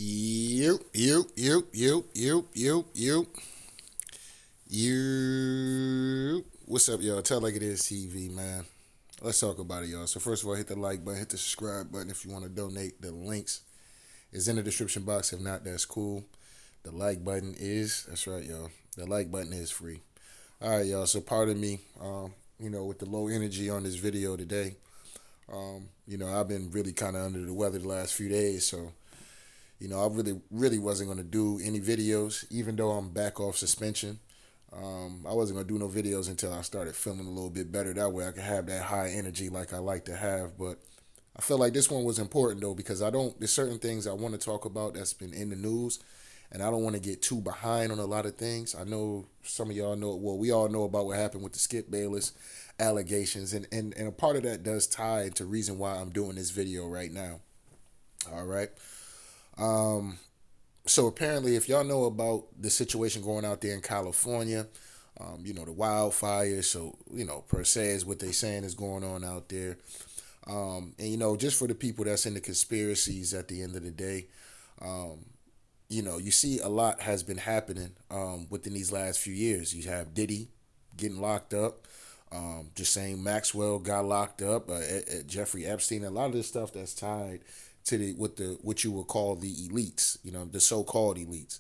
You. What's up, y'all? Tell like it is TV, man. Let's talk about it, y'all. So first of all, hit the like button, hit the subscribe button if you want to donate. The links is in the description box. If not, that's cool. The like button is, that's right, y'all. The like button is free. All right, y'all. So pardon me, with the low energy on this video today. I've been really kind of under the weather the last few days, so I really wasn't gonna do any videos, even though I'm back off suspension. I wasn't gonna do no videos until I started feeling a little bit better. That way, I could have that high energy like I like to have. But I feel like this one was important though because I don't. There's certain things I want to talk about that's been in the news, and I don't want to get too behind on a lot of things. I know some of y'all know. Well, we all know about what happened with the Skip Bayless allegations, and a part of that does tie into reason why I'm doing this video right now. All right. Um, so apparently, if y'all know about the situation going out there in California, the wildfires. So per se is what they saying is going on out there. And just for the people that's in the conspiracies, at the end of the day, um, you see a lot has been happening within these last few years. You have Diddy getting locked up. Just saying Maxwell got locked up. Jeffrey Epstein. A lot of this stuff that's tied to the what you would call the elites. The so-called elites.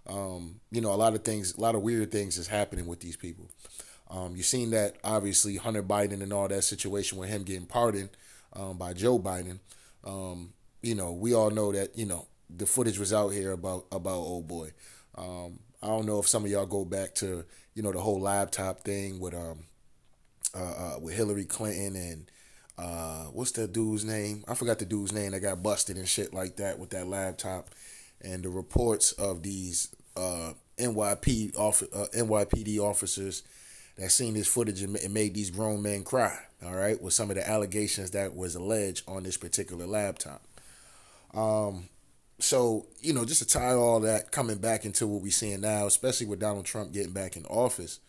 A lot of things, a lot of weird things is happening with these people. You've seen that obviously Hunter Biden and all that situation with him getting pardoned by Joe Biden. We all know that the footage was out here about old boy. I don't know if some of y'all go back to the whole laptop thing with Hillary Clinton and what's that dude's name? I forgot the dude's name that got busted and shit like that with that laptop, and the reports of these NYPD officers that seen this footage and made these grown men cry. All right, with some of the allegations that was alleged on this particular laptop. So just to tie all that coming back into what we're seeing now, especially with Donald Trump getting back in office.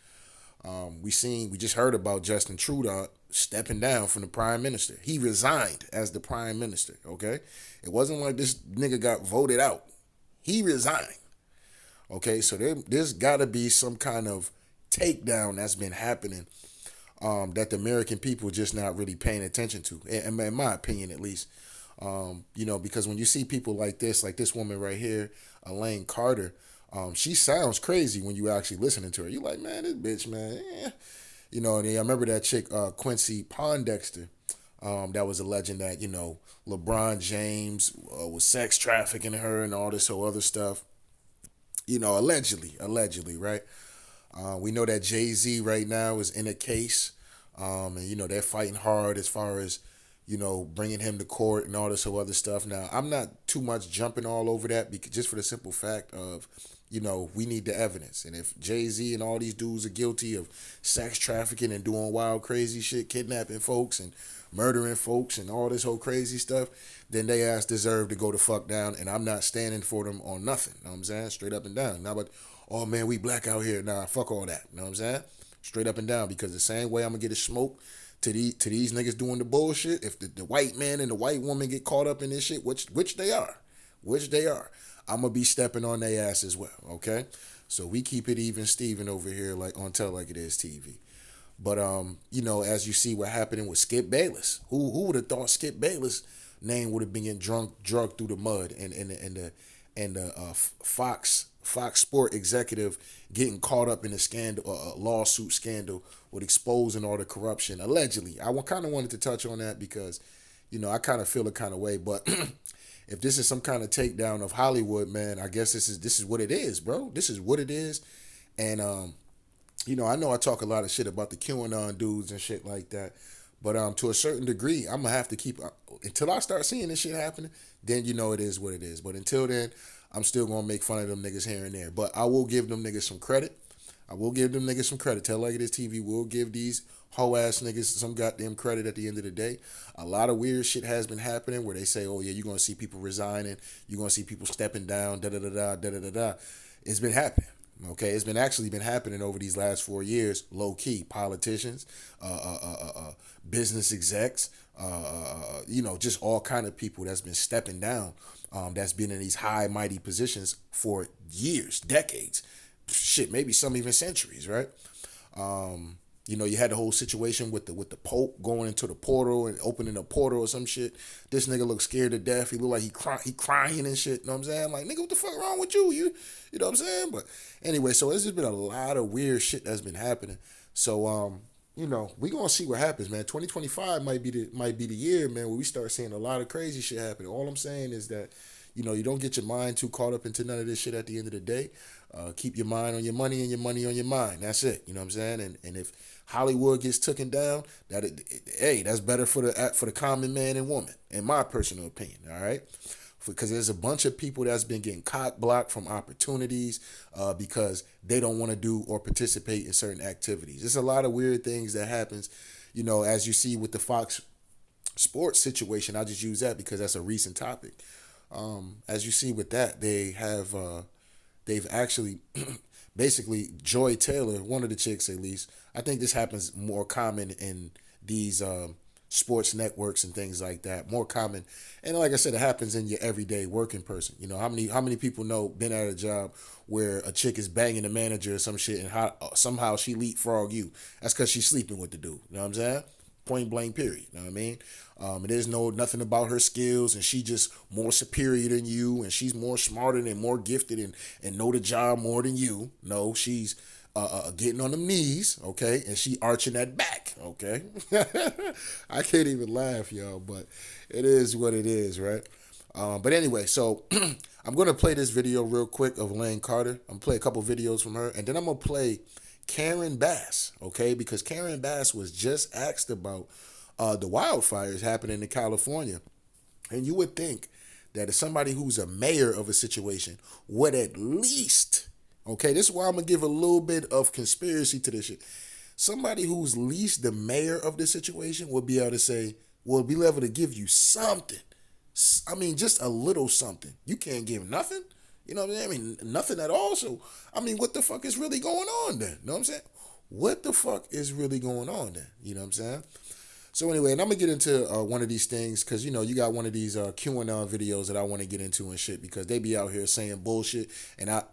We just heard about Justin Trudeau stepping down from the prime minister. He resigned as the prime minister. Okay, it wasn't like this nigga got voted out. He resigned. Okay, so there's got to be some kind of takedown that's been happening that the American people just not really paying attention to, in my opinion at least. Because when you see people like this woman right here, Elaine Carter, she sounds crazy when you actually listening to her. You like, man, this bitch, man. And I remember that chick, Quincy Pondexter, that was alleging that, LeBron James was sex trafficking her and all this whole other stuff. Allegedly, right? We know that Jay-Z right now is in a case, and they're fighting hard as far as bringing him to court and all this whole other stuff. Now, I'm not too much jumping all over that because just for the simple fact of, we need the evidence. And if Jay-Z and all these dudes are guilty of sex trafficking and doing wild, crazy shit, kidnapping folks and murdering folks and all this whole crazy stuff, then they ass deserve to go the fuck down. And I'm not standing for them on nothing. You know what I'm saying? Straight up and down. Now, but, oh man, we black out here. Nah, fuck all that. You know what I'm saying? Straight up and down. Because the same way I'm going to get a smoke to these niggas doing the bullshit, if the white man and the white woman get caught up in this shit, which they are, I'm gonna be stepping on their ass as well. Okay, so we keep it even, Steven over here, like on Tell Like It Is TV. But as you see what happening with Skip Bayless, who would have thought Skip Bayless name would have been getting drugged through the mud, and Fox Sport executive getting caught up in a scandal, a lawsuit scandal with exposing all the corruption allegedly. I kind of wanted to touch on that because, I kind of feel a kind of way. But if this is some kind of takedown of Hollywood, man, I guess this is what it is, bro. This is what it is, and I know I talk a lot of shit about the QAnon dudes and shit like that, but to a certain degree, I'm gonna have to keep until I start seeing this shit happening. Then it is what it is. But until then, I'm still gonna make fun of them niggas here and there. But I will give them niggas some credit. Tell Like It Is TV will give these hoe ass niggas some goddamn credit at the end of the day. A lot of weird shit has been happening where they say, oh yeah, you're gonna see people resigning, you're gonna see people stepping down, da da da da da da da da. It's been happening. Okay, it's been happening over these last 4 years, low key. Politicians, business execs, just all kind of people that's been stepping down that's been in these high, mighty positions for years, decades, shit, maybe some even centuries, right? You know, you had the whole situation with the Pope going into the portal and opening a portal or some shit. This nigga looked scared to death. He looked like he crying and shit. You know what I'm saying? Like, nigga, what the fuck wrong with you? You know what I'm saying? But anyway, so there's just been a lot of weird shit that's been happening. So you know, we gonna see what happens, man. 2025 might be the year, man, where we start seeing a lot of crazy shit happening. All I'm saying is that, you know, you don't get your mind too caught up into none of this shit at the end of the day. Keep your mind on your money and your money on your mind. That's it. You know what I'm saying? And if Hollywood gets taken down, hey, that's better for the common man and woman, in my personal opinion. All right, because there's a bunch of people that's been getting cock blocked from opportunities because they don't want to do or participate in certain activities. There's a lot of weird things that happens, you know, as you see with the Fox Sports situation. I just use that because that's a recent topic. As you see with that, they've actually basically Joy Taylor, one of the chicks at least. I think this happens more common in these sports networks and things like that. More common, and like I said, it happens in your everyday working person. You know, how many people know been at a job where a chick is banging the manager or some shit, and somehow she leapfrog you. That's because she's sleeping with the dude. You know what I'm saying? Point blank, period. You know what I mean? There's nothing about her skills, and she just more superior than you, and she's more smarter and more gifted and know the job more than you. No, she's getting on them knees, okay, and she arching that back, okay. I can't even laugh, y'all, but it is what it is, right? But anyway, so I'm gonna play this video real quick of Elaine Carter. I'm gonna play a couple videos from her, and then I'm gonna play Karen Bass, okay? Because Karen Bass was just asked about the wildfires happening in California. And you would think that if somebody who's a mayor of a situation would at least, okay, this is why I'm going to give a little bit of conspiracy to this shit. Somebody who's least the mayor of the situation would be able to say, will be able to give you something. I mean, just a little something. You can't give nothing. You know what I mean? Nothing at all. So, I mean, what the fuck is really going on then? You know what I'm saying? What the fuck is really going on then? You know what I'm saying? So anyway, and I'm gonna get into one of these things because you know you got one of these QAnon videos that I want to get into and shit because they be out here saying bullshit, and I,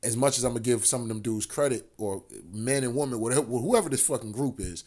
as much as I'm gonna give some of them dudes credit or men and women, whatever, whoever this fucking group is,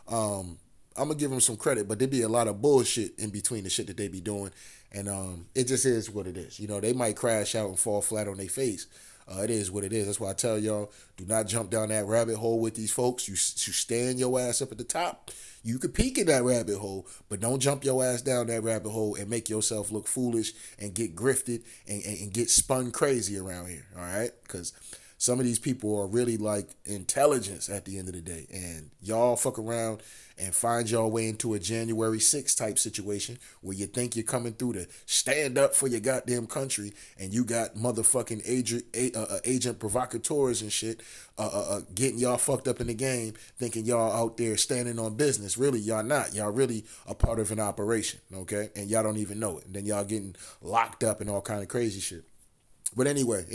I'm gonna give them some credit, but there be a lot of bullshit in between the shit that they be doing, and it just is what it is. You know, they might crash out and fall flat on their face. It is what it is. That's why I tell y'all, do not jump down that rabbit hole with these folks. You stand your ass up at the top. You could peek in that rabbit hole, but don't jump your ass down that rabbit hole and make yourself look foolish and get grifted and get spun crazy around here. All right? Because some of these people are really like intelligence at the end of the day. And y'all fuck around and find your way into a January 6th type situation where you think you're coming through to stand up for your goddamn country and you got motherfucking agent provocateurs and shit getting y'all fucked up in the game thinking y'all out there standing on business. Really, y'all not. Y'all really a part of an operation, okay? And y'all don't even know it. And then y'all getting locked up and all kind of crazy shit. But anyway.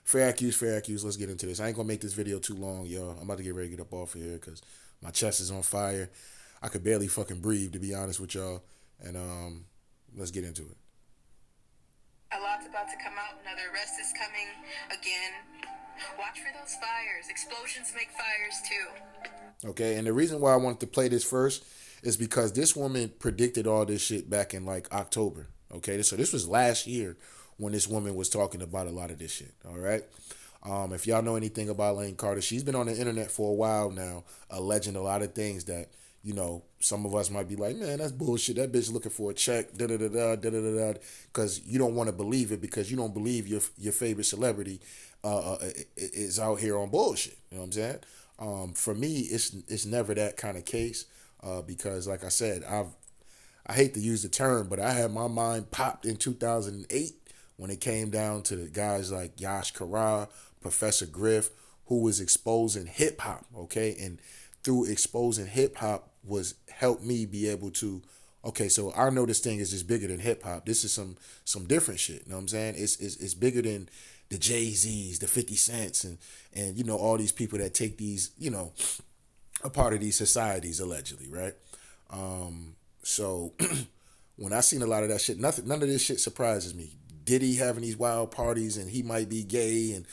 Fair accuse. Let's get into this. I ain't gonna make this video too long, y'all. I'm about to get ready to get up off of here because my chest is on fire. I could barely fucking breathe, to be honest with y'all. And let's get into it. A lot's about to come out. Another arrest is coming again. Watch for those fires. Explosions make fires too. Okay, and the reason why I wanted to play this first is because this woman predicted all this shit back in like October. Okay, so this was last year when this woman was talking about a lot of this shit. All right. If y'all know anything about Elaine Carter, she's been on the internet for a while now, alleging a lot of things that, you know, some of us might be like, man, that's bullshit. That bitch looking for a check, because you don't want to believe it because you don't believe your favorite celebrity is out here on bullshit. You know what I'm saying? For me, it's never that kind of case because, like I said, I hate to use the term, but I had my mind popped in 2008 when it came down to the guys like Yash Kara, Professor Griff, who was exposing hip hop, okay? And through exposing hip hop was helped me be able to, okay, so I know this thing is just bigger than hip hop. This is some different shit, you know what I'm saying? It's bigger than the Jay-Z's, the 50 Cents, and you know, all these people that take these, you know, a part of these societies allegedly, right? So when I seen a lot of that shit, none of this shit surprises me. Diddy having these wild parties and he might be gay and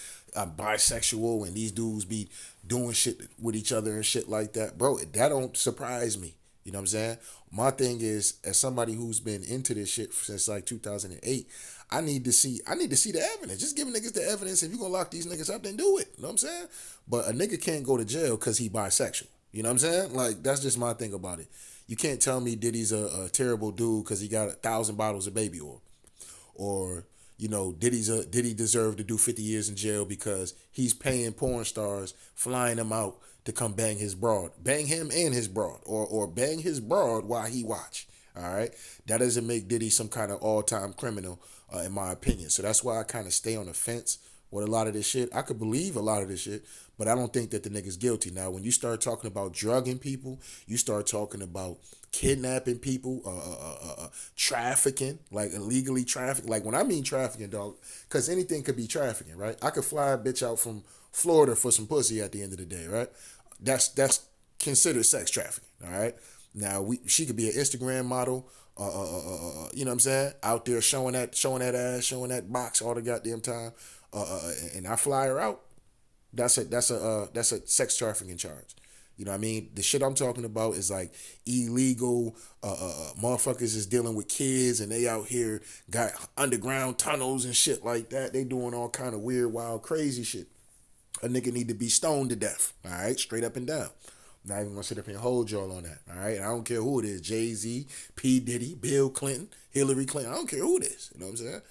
bisexual and these dudes be doing shit with each other and shit like that, bro. That don't surprise me. You know what I'm saying? My thing is, as somebody who's been into this shit since like 2008, I need to see the evidence. Just give niggas the evidence. If you gonna lock these niggas up, then do it. You know what I'm saying? But a nigga can't go to jail because he bisexual. You know what I'm saying? Like, that's just my thing about it. You can't tell me Diddy's a terrible dude because he got 1,000 bottles of baby oil, or did he deserve to do 50 years in jail because he's paying porn stars, flying them out to come bang his broad, bang him and his broad, or bang his broad while he watch. All right, that doesn't make Diddy some kind of all-time criminal, in my opinion. So that's why I kind of stay on the fence with a lot of this shit. I could believe a lot of this shit, but I don't think that the nigga's guilty. Now, when you start talking about drugging people, you start talking about kidnapping people, trafficking, like illegally trafficking. Like, when I mean trafficking, dog, because anything could be trafficking, right? I could fly a bitch out from Florida for some pussy at the end of the day, right? That's considered sex trafficking, all right? Now, she could be an Instagram model, you know what I'm saying? Out there showing that ass, showing that box all the goddamn time, and I fly her out. That's a sex trafficking charge. You know what I mean? The shit I'm talking about is like illegal. Motherfuckers is dealing with kids and they out here got underground tunnels and shit like that. They doing all kind of weird, wild, crazy shit. A nigga need to be stoned to death. All right, straight up and down. Not even gonna sit up here and hold y'all on that. All right, I don't care who it is. Jay-Z, P. Diddy, Bill Clinton, Hillary Clinton. I don't care who it is. You know what I'm saying?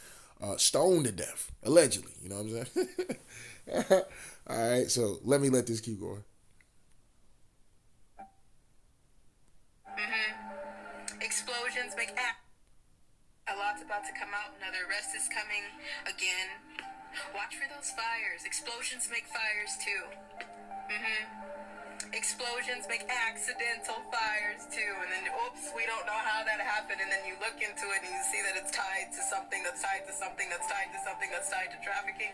Stoned to death, allegedly. You know what I'm saying? All right, so let this keep going. Explosions make a lot's about to come out. Another arrest is coming again. Watch for those fires. Explosions make fires too. Explosions make accidental fires too, and then oops, we don't know how that happened, and then you look into it and you see that it's tied to something that's tied to something that's tied to something that's tied to trafficking,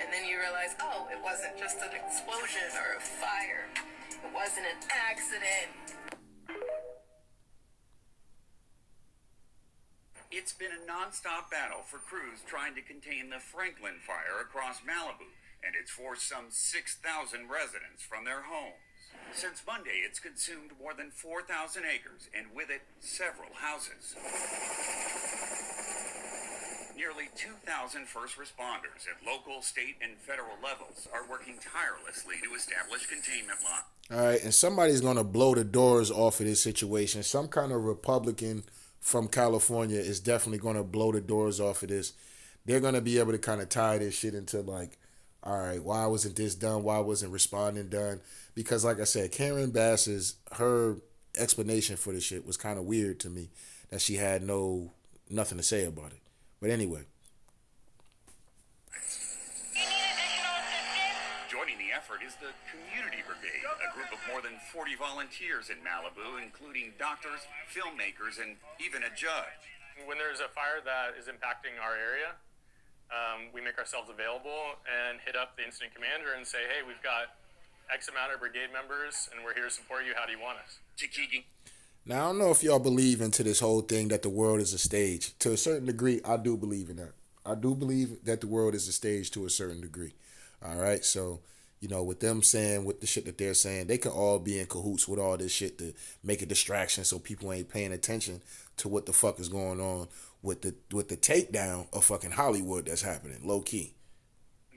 and then you realize, oh, it wasn't just an explosion or a fire, it wasn't an accident. It's been a non-stop battle for crews trying to contain the Franklin fire across Malibu, and it's forced some 6,000 residents from their homes. Since Monday, it's consumed more than 4,000 acres, and with it, several houses. Nearly 2,000 first responders at local, state, and federal levels are working tirelessly to establish containment lines. All right, and somebody's going to blow the doors off of this situation. Some kind of Republican from California is definitely going to blow the doors off of this. They're going to be able to kind of tie this shit into like, all right, why wasn't this done? Why wasn't responding done? Because like I said, Karen Bass's, her explanation for this shit was kind of weird to me, that she had nothing to say about it. But anyway. Joining the effort is the Community Brigade, a group of more than 40 volunteers in Malibu, including doctors, filmmakers, and even a judge. When there's a fire that is impacting our area, we make ourselves available and hit up the incident commander and say, hey, we've got X amount of brigade members and we're here to support you. How do you want us? Now, I don't know if y'all believe into this whole thing that the world is a stage. To a certain degree, I do believe in that. I do believe that the world is a stage to a certain degree. All right, so, with them saying, with the shit that they're saying, they can all be in cahoots with all this shit to make a distraction so people ain't paying attention to what the fuck is going on with the takedown of fucking Hollywood that's happening, low key.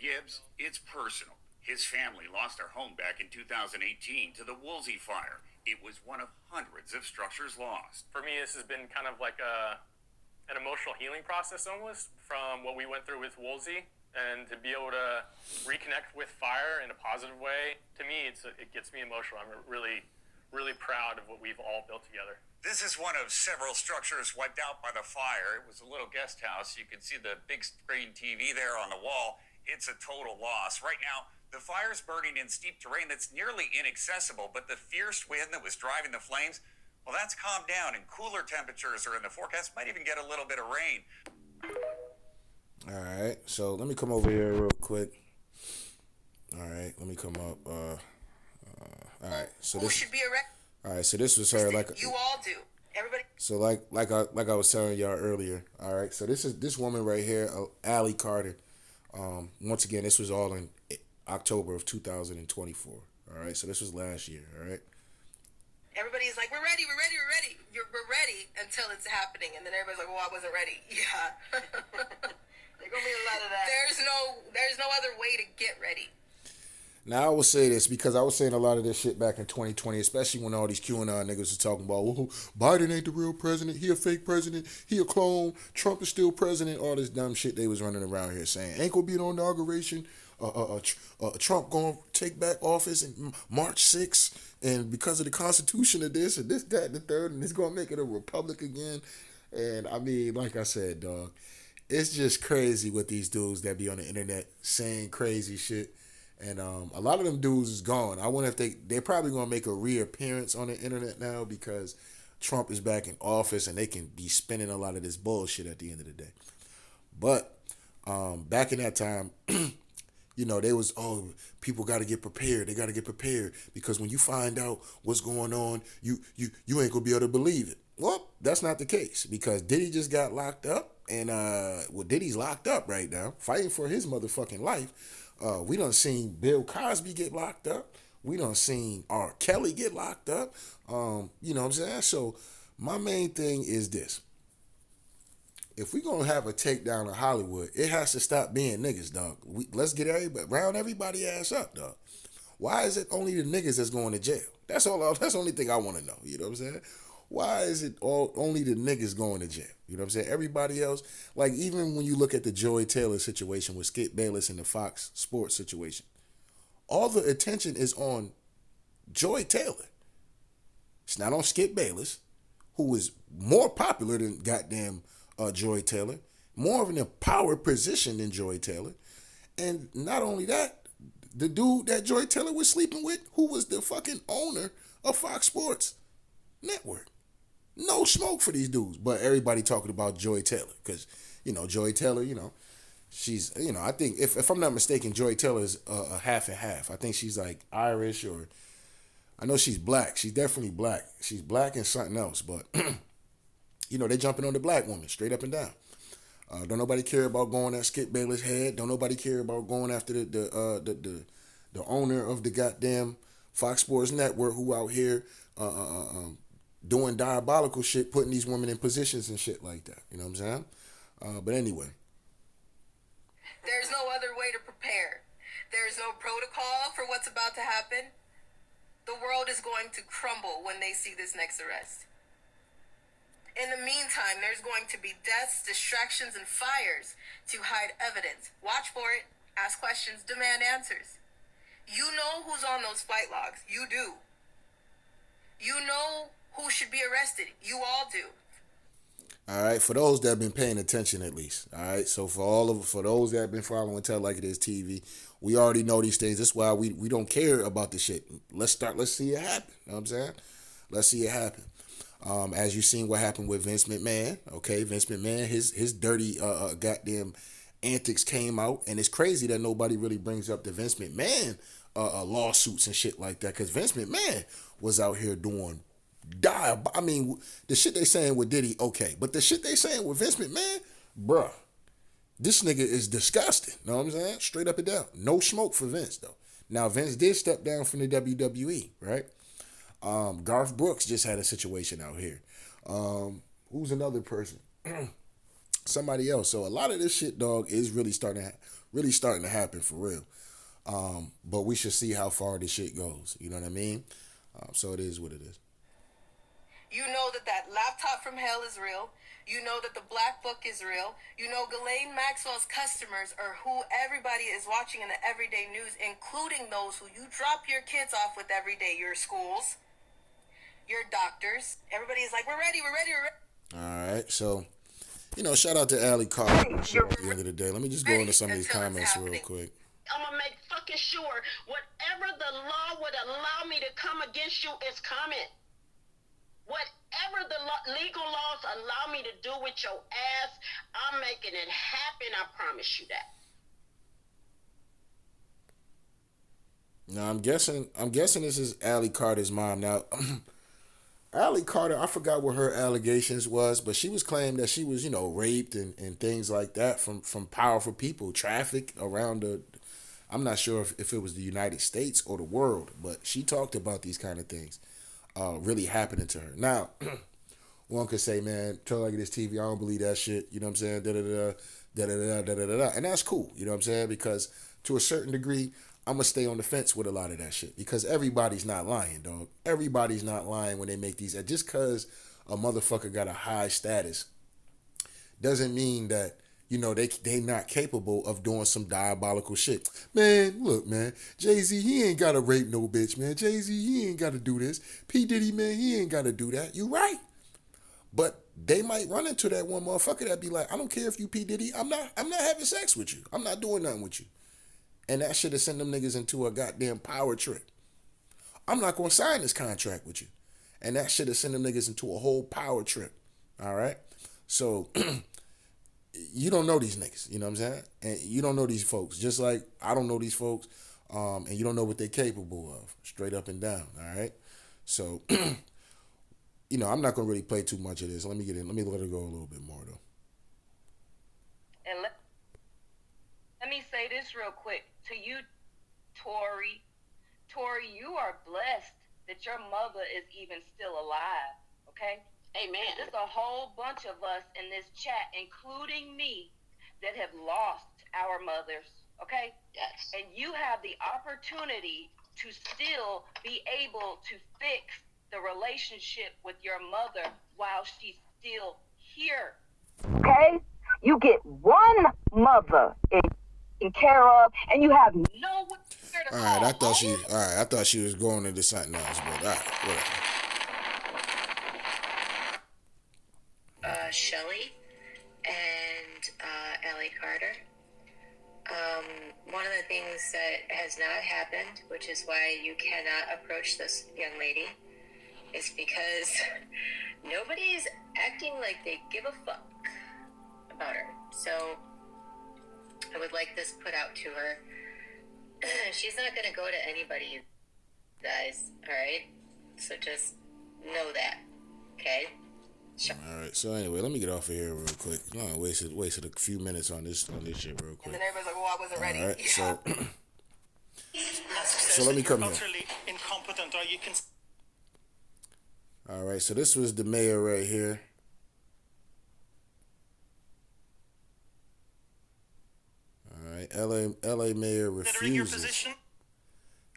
Gibbs, it's personal. His family lost their home back in 2018 to the Woolsey fire. It was one of hundreds of structures lost. For me, this has been kind of like an emotional healing process almost from what we went through with Woolsey, and to be able to reconnect with fire in a positive way, to me, it gets me emotional. I'm really, really proud of what we've all built together. This is one of several structures wiped out by the fire. It was a little guest house. You can see the big screen TV there on the wall. It's a total loss. Right now, the fire's burning in steep terrain that's nearly inaccessible, but the fierce wind that was driving the flames, well, that's calmed down, and cooler temperatures are in the forecast. Might even get a little bit of rain. All right, so let me come over here real quick. All right, let me come up. All right, so this should be arrested. All right, so this was her like. You all do, Everybody. So like I was telling y'all earlier, all right. So this woman right here, Allie Carter. Once again, this was all in October of 2024. All right, so this was last year. All right. Everybody's like, we're ready, we're ready, we're ready. We're ready until it's happening, and then everybody's like, well, I wasn't ready. Yeah. There's gonna be a lot of that. There's no other way to get ready. Now I will say this because I was saying a lot of this shit back in 2020, especially when all these QAnon niggas were talking about, oh, Biden ain't the real president, he a fake president, he a clone, Trump is still president, all this dumb shit they was running around here saying. Ain't gonna be no inauguration, Trump gonna take back office in March 6th, and because of the Constitution of this, and this, that, and the third, and it's gonna make it a republic again. And I mean, like I said, dog, it's just crazy with these dudes that be on the internet saying crazy shit. And a lot of them dudes is gone. I wonder if they're probably going to make a reappearance on the internet now because Trump is back in office and they can be spinning a lot of this bullshit at the end of the day. But back in that time, they was, people got to get prepared. They got to get prepared because when you find out what's going on, you ain't going to be able to believe it. Well, that's not the case because Diddy just got locked up and Diddy's locked up right now fighting for his motherfucking life. We done seen Bill Cosby get locked up. We done seen R. Kelly get locked up. You know what I'm saying? So my main thing is this. If we gonna have a takedown of Hollywood, it has to stop being niggas, dog. Let's get round everybody ass up, dog. Why is it only the niggas that's going to jail? That's the only thing I want to know. You know what I'm saying? Why is it only the niggas going to jail? You know what I'm saying? Everybody else, like even when you look at the Joy Taylor situation with Skip Bayless and the Fox Sports situation, all the attention is on Joy Taylor. It's not on Skip Bayless, who is more popular than goddamn Joy Taylor, more of an empowered position than Joy Taylor. And not only that, the dude that Joy Taylor was sleeping with, who was the fucking owner of Fox Sports Network. No smoke for these dudes, but everybody talking about Joy Taylor because, Joy Taylor, she's, I think if I'm not mistaken, Joy Taylor is a half and half. I think she's like Irish or I know she's black. She's definitely black. She's black and something else, but they jumping on the black woman straight up and down. Don't nobody care about going at Skip Bayless' head. Don't nobody care about going after the owner of the goddamn Fox Sports Network who out here doing diabolical shit, putting these women in positions and shit like that. You know what I'm saying? But anyway. There's no other way to prepare. There's no protocol for what's about to happen. The world is going to crumble when they see this next arrest. In the meantime, there's going to be deaths, distractions, and fires to hide evidence. Watch for it, ask questions, demand answers. You know who's on those flight logs. You do. You know who should be arrested. You all do. All right, for those that have been paying attention at least. All right, so for those that have been following Tell Like It Is TV, we already know these things. That's why we don't care about the shit. Let's see it happen. You know what I'm saying? Let's see it happen. As you seen what happened with Vince McMahon, okay? Vince McMahon, his dirty goddamn antics came out, and it's crazy that nobody really brings up the Vince McMahon lawsuits and shit like that, because Vince McMahon was out here doing I mean, the shit they saying with Diddy, okay, but the shit they saying with Vince McMahon, bruh, this nigga is disgusting. Know what I'm saying? Straight up and down. No smoke for Vince though. Now Vince did step down from the WWE, right? Garth Brooks just had a situation out here. Who's another person? Somebody else. So a lot of this shit, dog, is really starting to happen for real. But we should see how far this shit goes. You know what I mean? So it is what it is. You know that laptop from hell is real. You know that the black book is real. You know Ghislaine Maxwell's customers are who everybody is watching in the everyday news, including those who you drop your kids off with every day, your schools, your doctors. Everybody is like, we're ready. All right, so, shout out to Allie Carter at the end of the day. Let me just go into some of these comments real quick. I'm going to make fucking sure whatever the law would allow me to come against you is coming. Whatever the legal laws allow me to do with your ass, I'm making it happen. I promise you that. Now I'm guessing this is Allie Carter's mom. Now, Allie Carter, I forgot what her allegations was, but she was claiming that she was, raped and things like that from powerful people, trafficked around the. I'm not sure if it was the United States or the world, but she talked about these kind of things really happening to her. Now, one could say, man, tell like this TV, I don't believe that shit. You know what I'm saying? Da da da da da da da da da. And that's cool. You know what I'm saying? Because to a certain degree, I'm gonna stay on the fence with a lot of that shit because everybody's not lying, dog. Everybody's not lying when they make these. Just because a motherfucker got a high status doesn't mean that they not capable of doing some diabolical shit. Man, look, man, Jay-Z, he ain't gotta rape no bitch, man. Jay-Z, he ain't gotta do this. P Diddy, man, he ain't gotta do that. You right. But they might run into that one motherfucker that be like, I don't care if you P Diddy, I'm not having sex with you. I'm not doing nothing with you. And that should have sent them niggas into a goddamn power trip. I'm not gonna sign this contract with you. And that should have sent them niggas into a whole power trip. All right? So you don't know these niggas, you know what I'm saying? And you don't know these folks. Just like I don't know these folks, and you don't know what they're capable of, straight up and down, all right? So, I'm not gonna really play too much of this. Let me let it go a little bit more though. And let me say this real quick to you, Tori. Tori, you are blessed that your mother is even still alive, okay? Amen. There's a whole bunch of us in this chat, including me, that have lost our mothers, okay? Yes. And you have the opportunity to still be able to fix the relationship with your mother while she's still here. Okay? You get one mother taken care of, and you have nowhere to All right, call I thought she was going into something else, but all right, whatever. Shelly and Allie Carter. One of the things that has not happened, which is why you cannot approach this young lady, is because nobody's acting like they give a fuck about her. So I would like this put out to her. She's not going to go to anybody, you guys, all right? So just know that, okay? All right. So anyway, let me get off of here real quick. No, I wasted a few minutes on this shit real quick. And then everybody's like, "Well, I wasn't ready." All right. Yeah. So let me come here. Utterly incompetent, or you can. All right. So this was the mayor right here. All right. LA mayor refuses.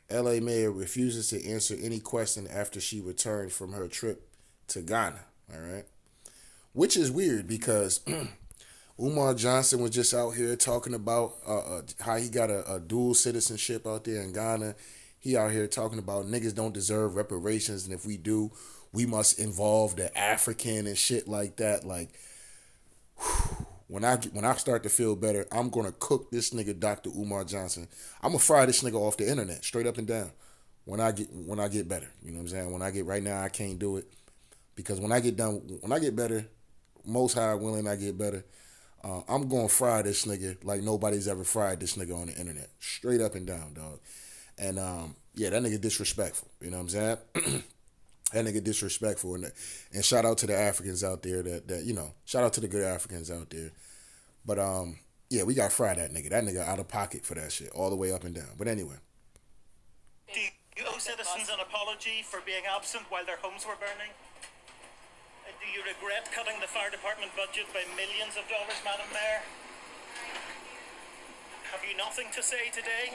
LA mayor refuses to answer any question after she returned from her trip to Ghana. All right. Which is weird because Umar Johnson was just out here talking about how he got a dual citizenship out there in Ghana. He out here talking about niggas don't deserve reparations, and if we do, we must involve the African and shit like that. Like, when I start to feel better, I'm gonna cook this nigga Dr. Umar Johnson. I'm gonna fry this nigga off the internet, straight up and down. When I get better, you know what I'm saying. When I get right now, I can't do it. Because when I get better, most high willing I get better, I'm going to fry this nigga like nobody's ever fried this nigga on the internet. Straight up and down, dog. And, yeah, that nigga disrespectful. You know what I'm saying? That nigga disrespectful. And shout out to the Africans out there that shout out to the good Africans out there. But, yeah, we got to fry that nigga. That nigga out of pocket for that shit, all the way up and down. But anyway. Do you owe citizens an apology for being absent while their homes were burning? Do you regret cutting the fire department budget by millions of dollars, Madam Mayor? Have you nothing to say today?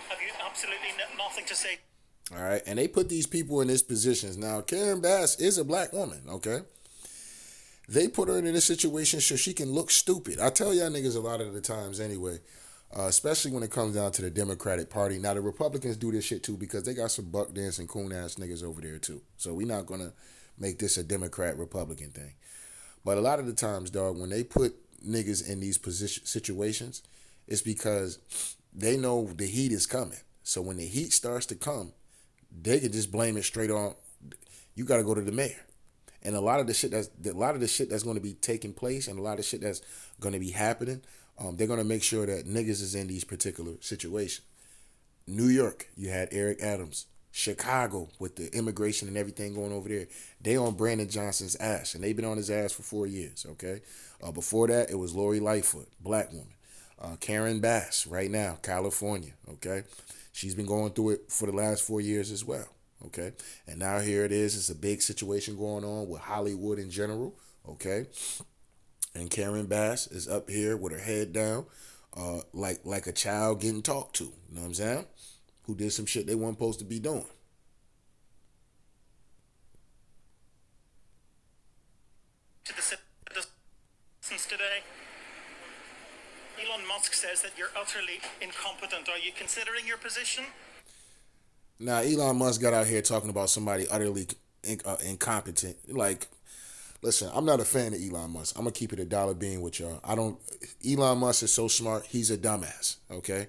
Have you absolutely nothing to say? All right, and they put these people in these positions. Now, Karen Bass is a black woman, okay? They put her in this situation so she can look stupid. I tell y'all niggas a lot of the times anyway, especially when it comes down to the Democratic Party. Now, the Republicans do this shit too because they got some buck dancing coon ass niggas over there too. So we're not going to make this a Democrat-Republican thing. But a lot of the times, dog, when they put niggas in these situations, it's because they know the heat is coming. So when the heat starts to come, they can just blame it straight on, you got to go to the mayor. And a lot of the shit that's going to be taking place and a lot of shit that's going to be happening, they're going to make sure that niggas is in these particular situations. New York, you had Eric Adams Chicago with the immigration and everything going over there. They on Brandon Johnson's ass, and they've been on his ass for 4 years. Okay, before that it was Lori Lightfoot, black woman. Karen Bass, right now, California. Okay, she's been going through it for the last 4 years as well. Okay, and now here it is. It's a big situation going on with Hollywood in general. Okay, and Karen Bass is up here with her head down, like a child getting talked to. You know what I'm saying? Who did some shit they weren't supposed to be doing. To the citizens today, Elon Musk says that you're utterly incompetent. Are you considering your position? Now, Elon Musk got out here talking about somebody utterly incompetent. Like, listen, I'm not a fan of Elon Musk. I'm gonna keep it a dollar being with y'all. Elon Musk is so smart. He's a dumbass. Okay,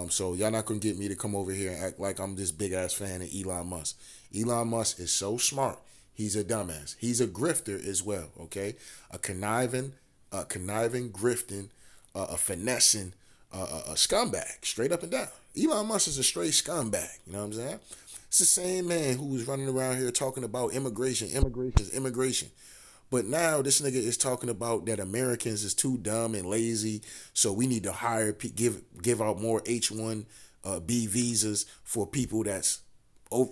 so y'all not gonna get me to come over here and act like I'm this big ass fan of Elon Musk. Elon Musk is so smart. He's a dumbass. He's a grifter as well. Okay, a conniving, grifting, a finessing, a scumbag, straight up and down. Elon Musk is a straight scumbag. You know what I'm saying? It's the same man who was running around here talking about immigration. But now this nigga is talking about that Americans is too dumb and lazy, so we need to give out more H-1B visas for people that's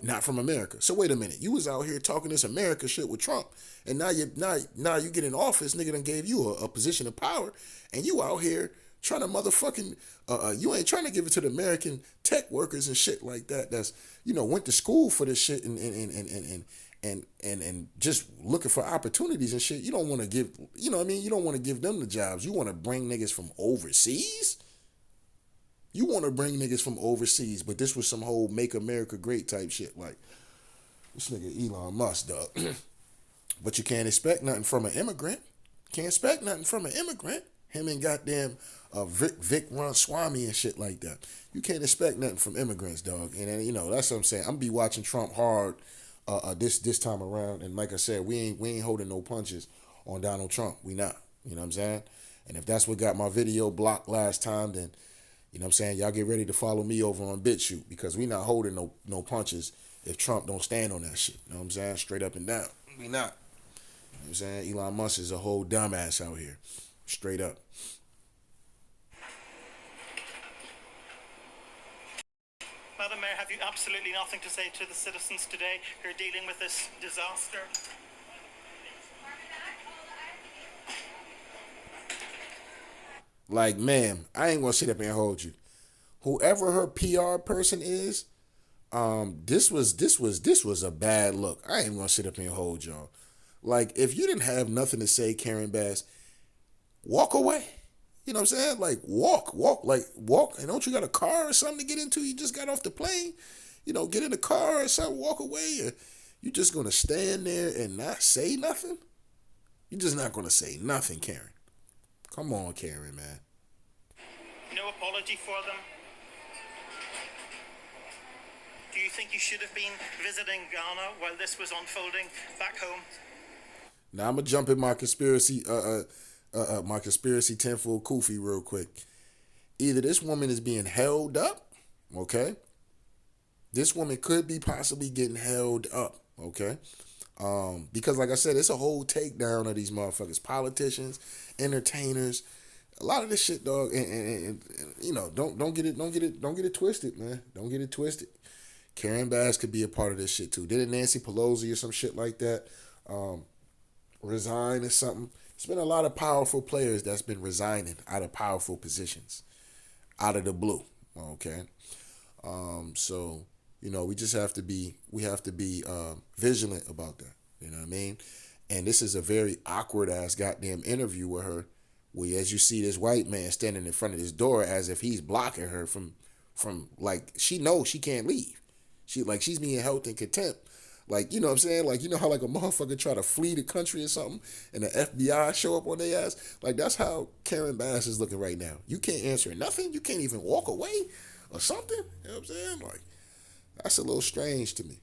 not from America. So wait a minute, you was out here talking this America shit with Trump, and now you get in office, nigga done gave you a position of power, and you out here trying to motherfucking you ain't trying to give it to the American tech workers and shit like that. That's went to school for this shit and just looking for opportunities and shit. You don't want to give you don't want to give them the jobs. You want to bring niggas from overseas. You want to bring niggas from overseas, but this was some whole make America great type shit. Like this nigga Elon Musk, dog. But you can't expect nothing from an immigrant. Can't expect nothing from an immigrant. Him and goddamn Vic Ramaswamy and shit like that. You can't expect nothing from immigrants, dog. And that's what I'm saying. I'm gonna be watching Trump hard this time around. And like I said, we ain't holding no punches on Donald Trump. We not. You know what I'm saying? And if that's what got my video blocked last time, then you know what I'm saying, y'all get ready to follow me over on BitChute, because we not holding no punches if Trump don't stand on that shit. You know what I'm saying? Straight up and down. We not. You know what I'm saying? Elon Musk is a whole dumbass out here. Straight up. Madam Mayor, have you absolutely nothing to say to the citizens today who are dealing with this disaster? Like, ma'am, I ain't gonna sit up here and hold you. Whoever her PR person is, this was a bad look. I ain't gonna sit up here and hold y'all. Like, if you didn't have nothing to say, Karen Bass, walk away. You know what I'm saying? Like, walk. And don't you got a car or something to get into? You just got off the plane. Get in the car or something, walk away. Or you just gonna stand there and not say nothing? You're just not gonna say nothing, Karen. Come on, Karen, man. No apology for them? Do you think you should have been visiting Ghana while this was unfolding back home? Now I'm gonna jump in my conspiracy tenfold kufi real quick. Either this woman is being held up, okay? This woman could be possibly getting held up, okay? Because like I said, it's a whole takedown of these motherfuckers, politicians, entertainers, a lot of this shit, dog. And don't get it twisted, man. Don't get it twisted. Karen Bass could be a part of this shit too. Didn't Nancy Pelosi or some shit like that resign or something? It's been a lot of powerful players that's been resigning out of powerful positions, out of the blue. Okay, so we just have to be vigilant about that. You know what I mean? And this is a very awkward ass goddamn interview with her, where as you see this white man standing in front of this door as if he's blocking her from like, she knows she can't leave. She's being held in contempt. Like, you know what I'm saying? Like, how like a motherfucker try to flee the country or something and the FBI show up on their ass? Like, that's how Karen Bass is looking right now. You can't answer nothing. You can't even walk away or something. You know what I'm saying? Like, that's a little strange to me.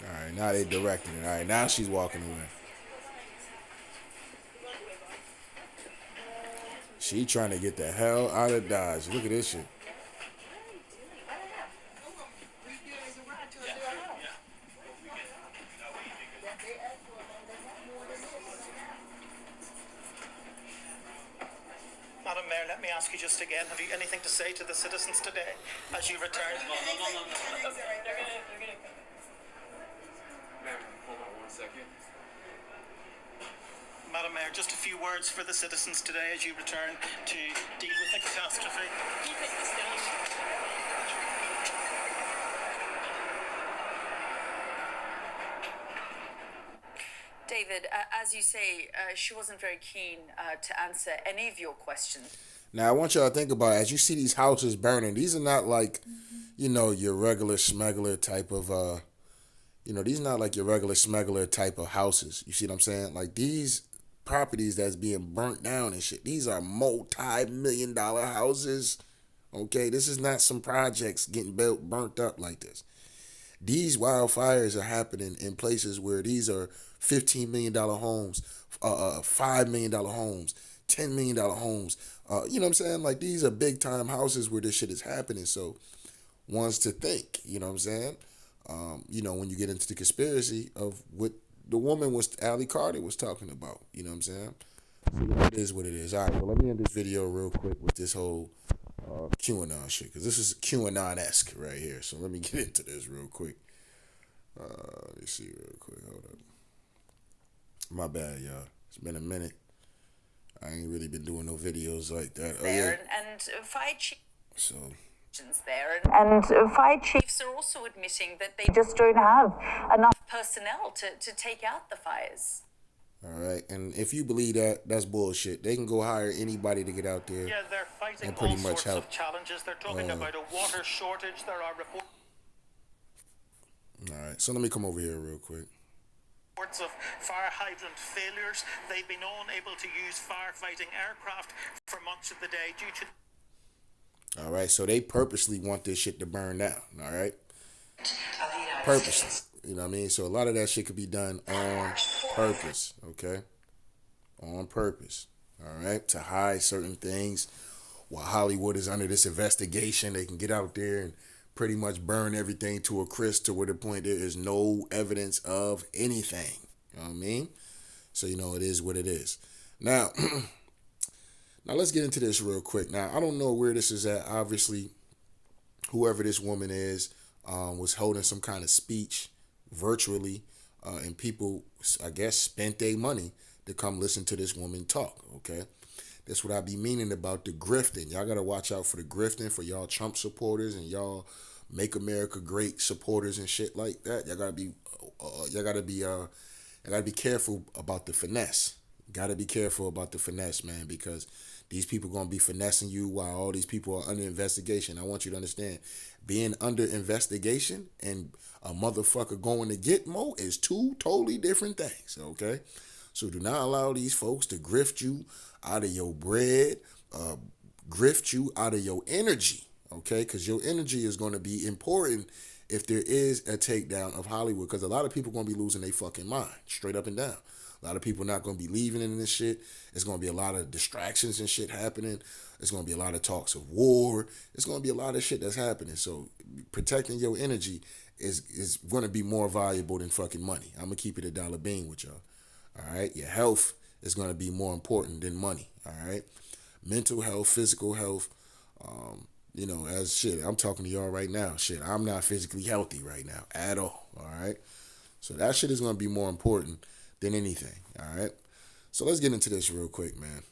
All right, now they directing it. All right, now she's walking away. She trying to get the hell out of Dodge. Look at this shit. Madam Mayor, let me ask you just again, have you anything to say to the citizens today as you return? No. Ma'am, hold on 1 second. Madam Mayor, just a few words for the citizens today as you return to deal with the catastrophe. David, as you say, she wasn't very keen to answer any of your questions. Now, I want y'all to think about it. As you see these houses burning, these are not like, your regular smuggler type of, these are not like your regular smuggler type of houses. You see what I'm saying? Like these properties that's being burnt down and shit. These are multi-million-dollar houses. Okay, this is not some projects getting burnt up like this. These wildfires are happening in places where these are $15 million homes, $5 million homes, $10 million homes. You know what I'm saying? Like these are big time houses where this shit is happening. So ones to think, you know what I'm saying? When you get into the conspiracy of what the woman Ally Carter was talking about, you know what I'm saying? So it is what it is. All right, well, let me end this video real quick with this whole QAnon shit, because this is QAnon-esque right here. So let me get into this real quick. Let me see real quick. Hold up. My bad, y'all. It's been a minute. I ain't really been doing no videos like that. There, and fire chiefs So there, And fire chiefs are also admitting that they just don't have enough. personnel to take out the fires. all right, and if you believe that, that's bullshit. They can go hire anybody to get out there. Yeah, they're fighting And pretty all much sorts help. of challenges. They're talking about a water shortage. There are reports All right, so let me come over here real quick. of fire hydrant failures. They've been unable to use firefighting aircraft for much of the day due to... All right, so they purposely want this shit to burn down, all right? Purposely, you know what I mean? So a lot of that shit could be done on purpose, okay? On purpose, all right? To hide certain things. While Hollywood is under this investigation, they can get out there and pretty much burn everything to a crisp to where the point there is no evidence of anything. You know what I mean? So, it is what it is. Now, let's get into this real quick. Now, I don't know where this is at. Obviously, whoever this woman is was holding some kind of speech virtually, and people, I guess, spent their money to come listen to this woman talk, okay? That's what I be meaning about the grifting. Y'all got to watch out for the grifting, for y'all Trump supporters and y'all Make America Great supporters and shit like that. Y'all gotta be careful about the finesse. Gotta be careful about the finesse, man, because these people gonna be finessing you while all these people are under investigation. I want you to understand, being under investigation and a motherfucker going to get more is two totally different things, okay? So do not allow these folks to grift you out of your bread, grift you out of your energy, okay? Because your energy is going to be important if there is a takedown of Hollywood, because a lot of people going to be losing their fucking mind, straight up and down. A lot of people not going to be leaving in this shit. It's going to be a lot of distractions and shit happening. It's going to be a lot of talks of war. It's going to be a lot of shit that's happening. So protecting your energy is going to be more valuable than fucking money. I'm going to keep it $1 with y'all. All right? Your health is going to be more important than money. All right? Mental health, physical health, as shit, I'm talking to y'all right now. Shit, I'm not physically healthy right now at all. All right? So that shit is going to be more important than anything. All right? So let's get into this real quick, man.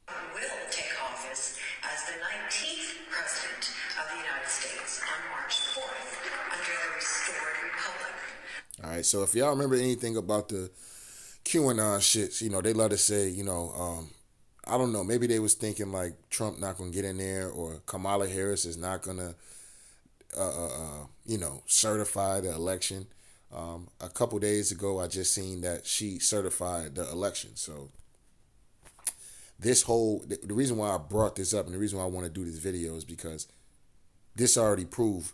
Will take office as the 19th president of the United States on March 4th under the restored republic. All right, so if y'all remember anything about the QAnon shits, they love to say, I don't know, maybe they was thinking like Trump not going to get in there, or Kamala Harris is not going to, certify the election. A couple days ago, I just seen that she certified the election. So this the reason why I brought this up and the reason why I want to do this video is because this already proved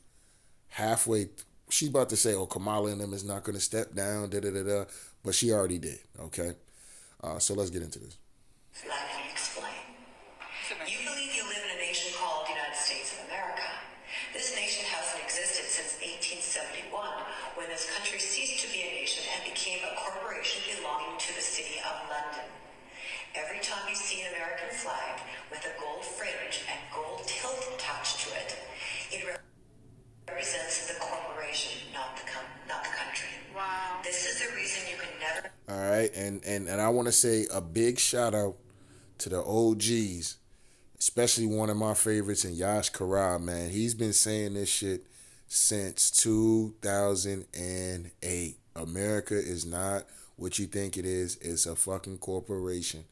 halfway. She's about to say, oh, Kamala and them is not going to step down, but she already did, okay? So let's get into this. Let me explain. You believe you live in a nation called the United States of America. This nation hasn't existed since 1871, when this country ceased to be a nation and became a corporation belonging to the city of London. Every time you see an American flag with a gold fringe and gold tilt attached to it, it represents the corporation, not the country. Wow. This is the reason you can never... All right, and I want to say a big shout out to the OGs, especially one of my favorites, and Yash Karab, man. He's been saying this shit since 2008. America is not what you think it is. It's a fucking corporation.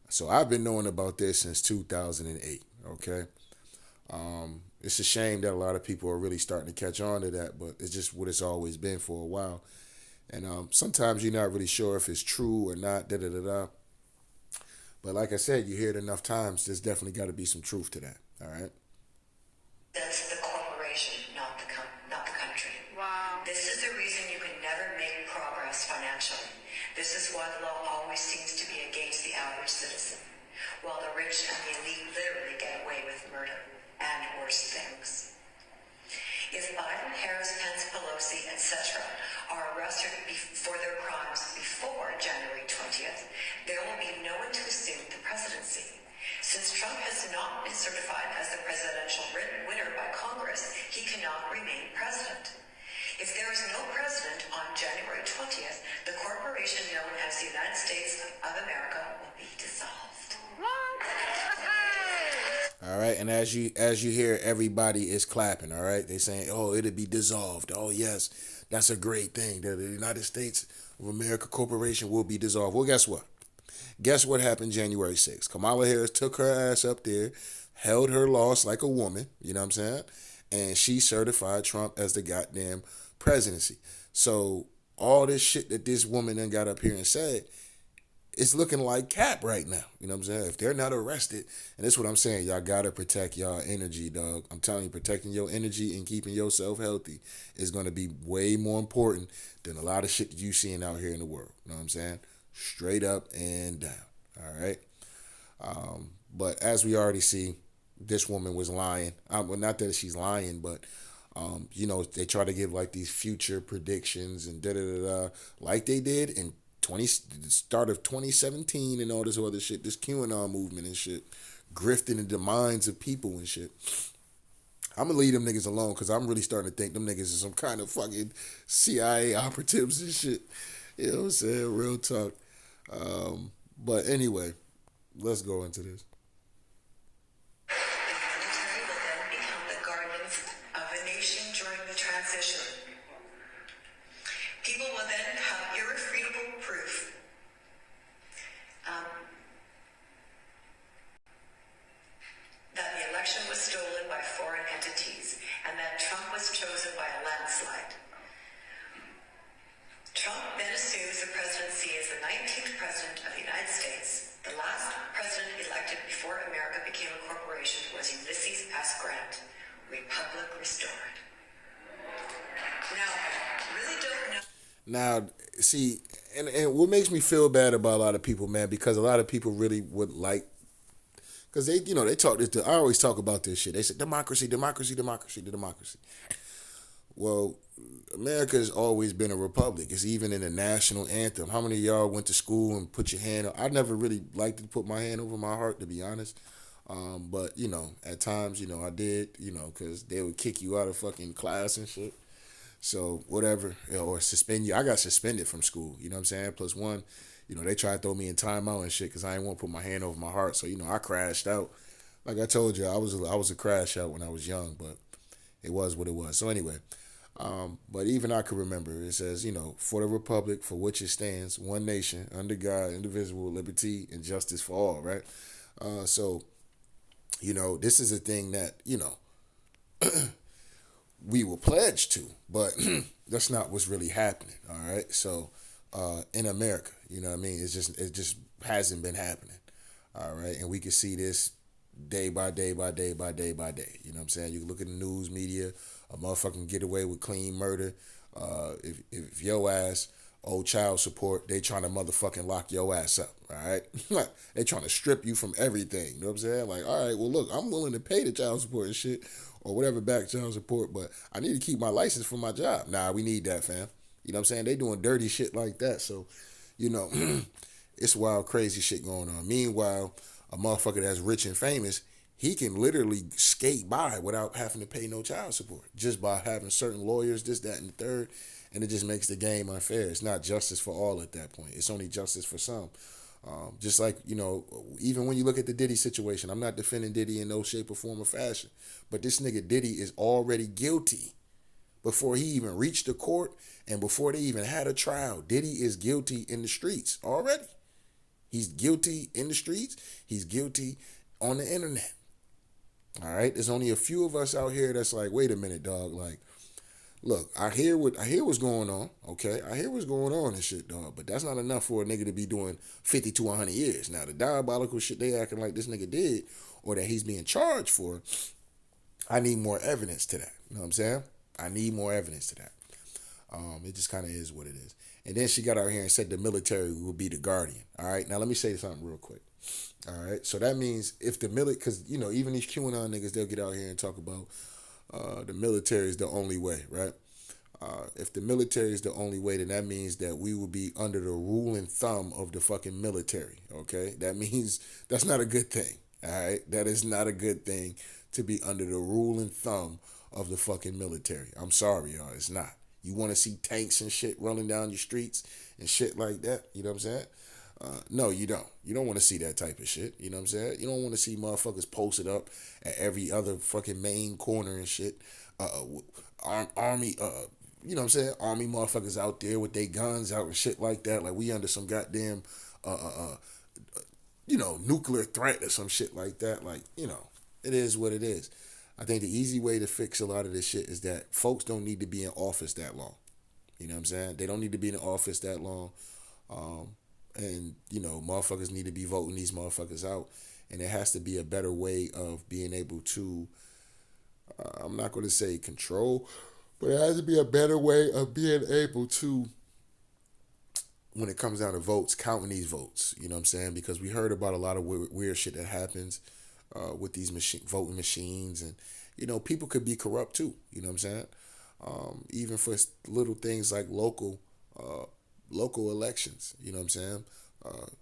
So I've been knowing about this since 2008, okay? It's a shame that a lot of people are really starting to catch on to that, but it's just what it's always been for a while. And sometimes you're not really sure if it's true or not, da-da-da-da. But like I said, you hear it enough times, there's definitely got to be some truth to that, all right? That's the corporation, not the country. Wow. This is the reason you can never make progress financially. This is why the law always seems to be against the average citizen, while the rich and the elite literally get away with murder and worse things. If Biden, Harris, Pence, Pelosi, etc. are arrested for their crimes before January 20th, there will be no one to assume the presidency. Since Trump has not been certified as the presidential winner by Congress, he cannot remain president. If there is no president on January 20th, the corporation known as the United States of America will be dissolved. All right, and as you hear, everybody is clapping, all right? They're saying, oh, it'll be dissolved. Oh, yes, that's a great thing. The United States of America Corporation will be dissolved. Well, guess what? Guess what happened January 6th? Kamala Harris took her ass up there, held her loss like a woman, you know what I'm saying? And she certified Trump as the goddamn presidency. So all this shit that this woman then got up here and said, it's looking like cap right now. You know what I'm saying? If they're not arrested, and that's what I'm saying, y'all gotta protect y'all energy, dog. I'm telling you, protecting your energy and keeping yourself healthy is gonna be way more important than a lot of shit that you seeing out here in the world. You know what I'm saying? Straight up and down. All right. But as we already see, this woman was lying. Well, not that she's lying, but you know, they try to give like these future predictions and da-da-da-da, like they did in the start of 2017 and all this other shit, this QAnon movement and shit, grifting into the minds of people and shit. I'm gonna leave them niggas alone because I'm really starting to think them niggas are some kind of fucking CIA operatives and shit. You know what I'm saying? Real talk. But anyway, let's go into this. People will then have irrefutable proof that the election was stolen by foreign entities and that Trump was chosen by a landslide. Trump then assumes the presidency as the 19th president of the United States. The last president elected before America became a corporation was Ulysses S. Grant, Republic Restored. Now, I really don't know. Now, see, and what makes me feel bad about a lot of people, man, because a lot of people really would like, because they, you know, they talk this, I always talk about this shit. They say democracy, democracy, democracy, democracy. Well, America has always been a republic. It's even in the national anthem. How many of y'all went to school and put your hand, I never really liked to put my hand over my heart, to be honest. But, you know, at times, you know, I did, you know, because they would kick you out of fucking class and shit. So whatever, you know, or suspend you. I got suspended from school, you know what I'm saying? Plus one, you know, they tried to throw me in timeout and shit because I didn't want to put my hand over my heart. So, you know, I crashed out. Like I told you, I was a crash out when I was young, but it was what it was. So anyway, but even I could remember, it says, you know, for the republic for which it stands, one nation, under God, indivisible, liberty, and justice for all, right? So, you know, this is a thing that, you know, we were pledged to, but that's not what's really happening. All right. So, in America, you know what I mean? It just hasn't been happening. All right. And we can see this day by day by day by day by day. You know what I'm saying? You can look at the news media, a motherfucker can get away with clean murder. If your ass child support, they trying to motherfucking lock your ass up, all right? They trying to strip you from everything, you know what I'm saying? Like, all right, well, look, I'm willing to pay the child support and shit, or whatever back child support, but I need to keep my license for my job. Nah, we need that, fam. You know what I'm saying? They doing dirty shit like that, so, you know, it's wild, crazy shit going on. Meanwhile, a motherfucker that's rich and famous, he can literally skate by without having to pay no child support, just by having certain lawyers, this, that, and the third, and it just makes the game unfair. It's not justice for all at that point. It's only justice for some. Just like, you know, even when you look at the Diddy situation, I'm not defending Diddy in no shape or form or fashion, but this nigga Diddy is already guilty before he even reached the court and before they even had a trial. Diddy is guilty in the streets already. He's guilty in the streets. He's guilty on the internet. All right, there's only a few of us out here that's like, wait a minute, dog. Like, look, I hear what's going on. Okay, I hear what's going on and shit, dog. But that's not enough for a nigga to be doing 50 to 100 years. Now, the diabolical shit they acting like this nigga did, or that he's being charged for, I need more evidence to that. You know what I'm saying? I need more evidence to that. It just kind of is what it is. And then she got out here and said the military will be the guardian. All right, now let me say something real quick. All right, so that means if the military, because, you know, even these QAnon niggas, they'll get out here and talk about the military is the only way, right? If the military is the only way, then that means that we will be under the rule and thumb of the fucking military, okay? That means that's not a good thing, all right? That is not a good thing to be under the rule and thumb of the fucking military. I'm sorry, y'all, it's not. You want to see tanks and shit running down your streets and shit like that, you know what I'm saying? No, you don't. You don't want to see that type of shit. You know what I'm saying? You don't want to see motherfuckers posted up at every other fucking main corner and shit. Army, you know what I'm saying? Army motherfuckers out there with their guns out and shit like that. Like we under some goddamn, you know, nuclear threat or some shit like that. Like, you know, it is what it is. I think the easy way to fix a lot of this shit is that folks don't need to be in office that long. You know what I'm saying? They don't need to be in office that long. And, you know, motherfuckers need to be voting these motherfuckers out. And there has to be a better way of being able to, I'm not going to say control, but it has to be a better way of being able to, when it comes down to votes, counting these votes. You know what I'm saying? Because we heard about a lot of weird shit that happens with these voting machines. And, you know, people could be corrupt too. You know what I'm saying? Even for little things like local elections, you know what I'm saying?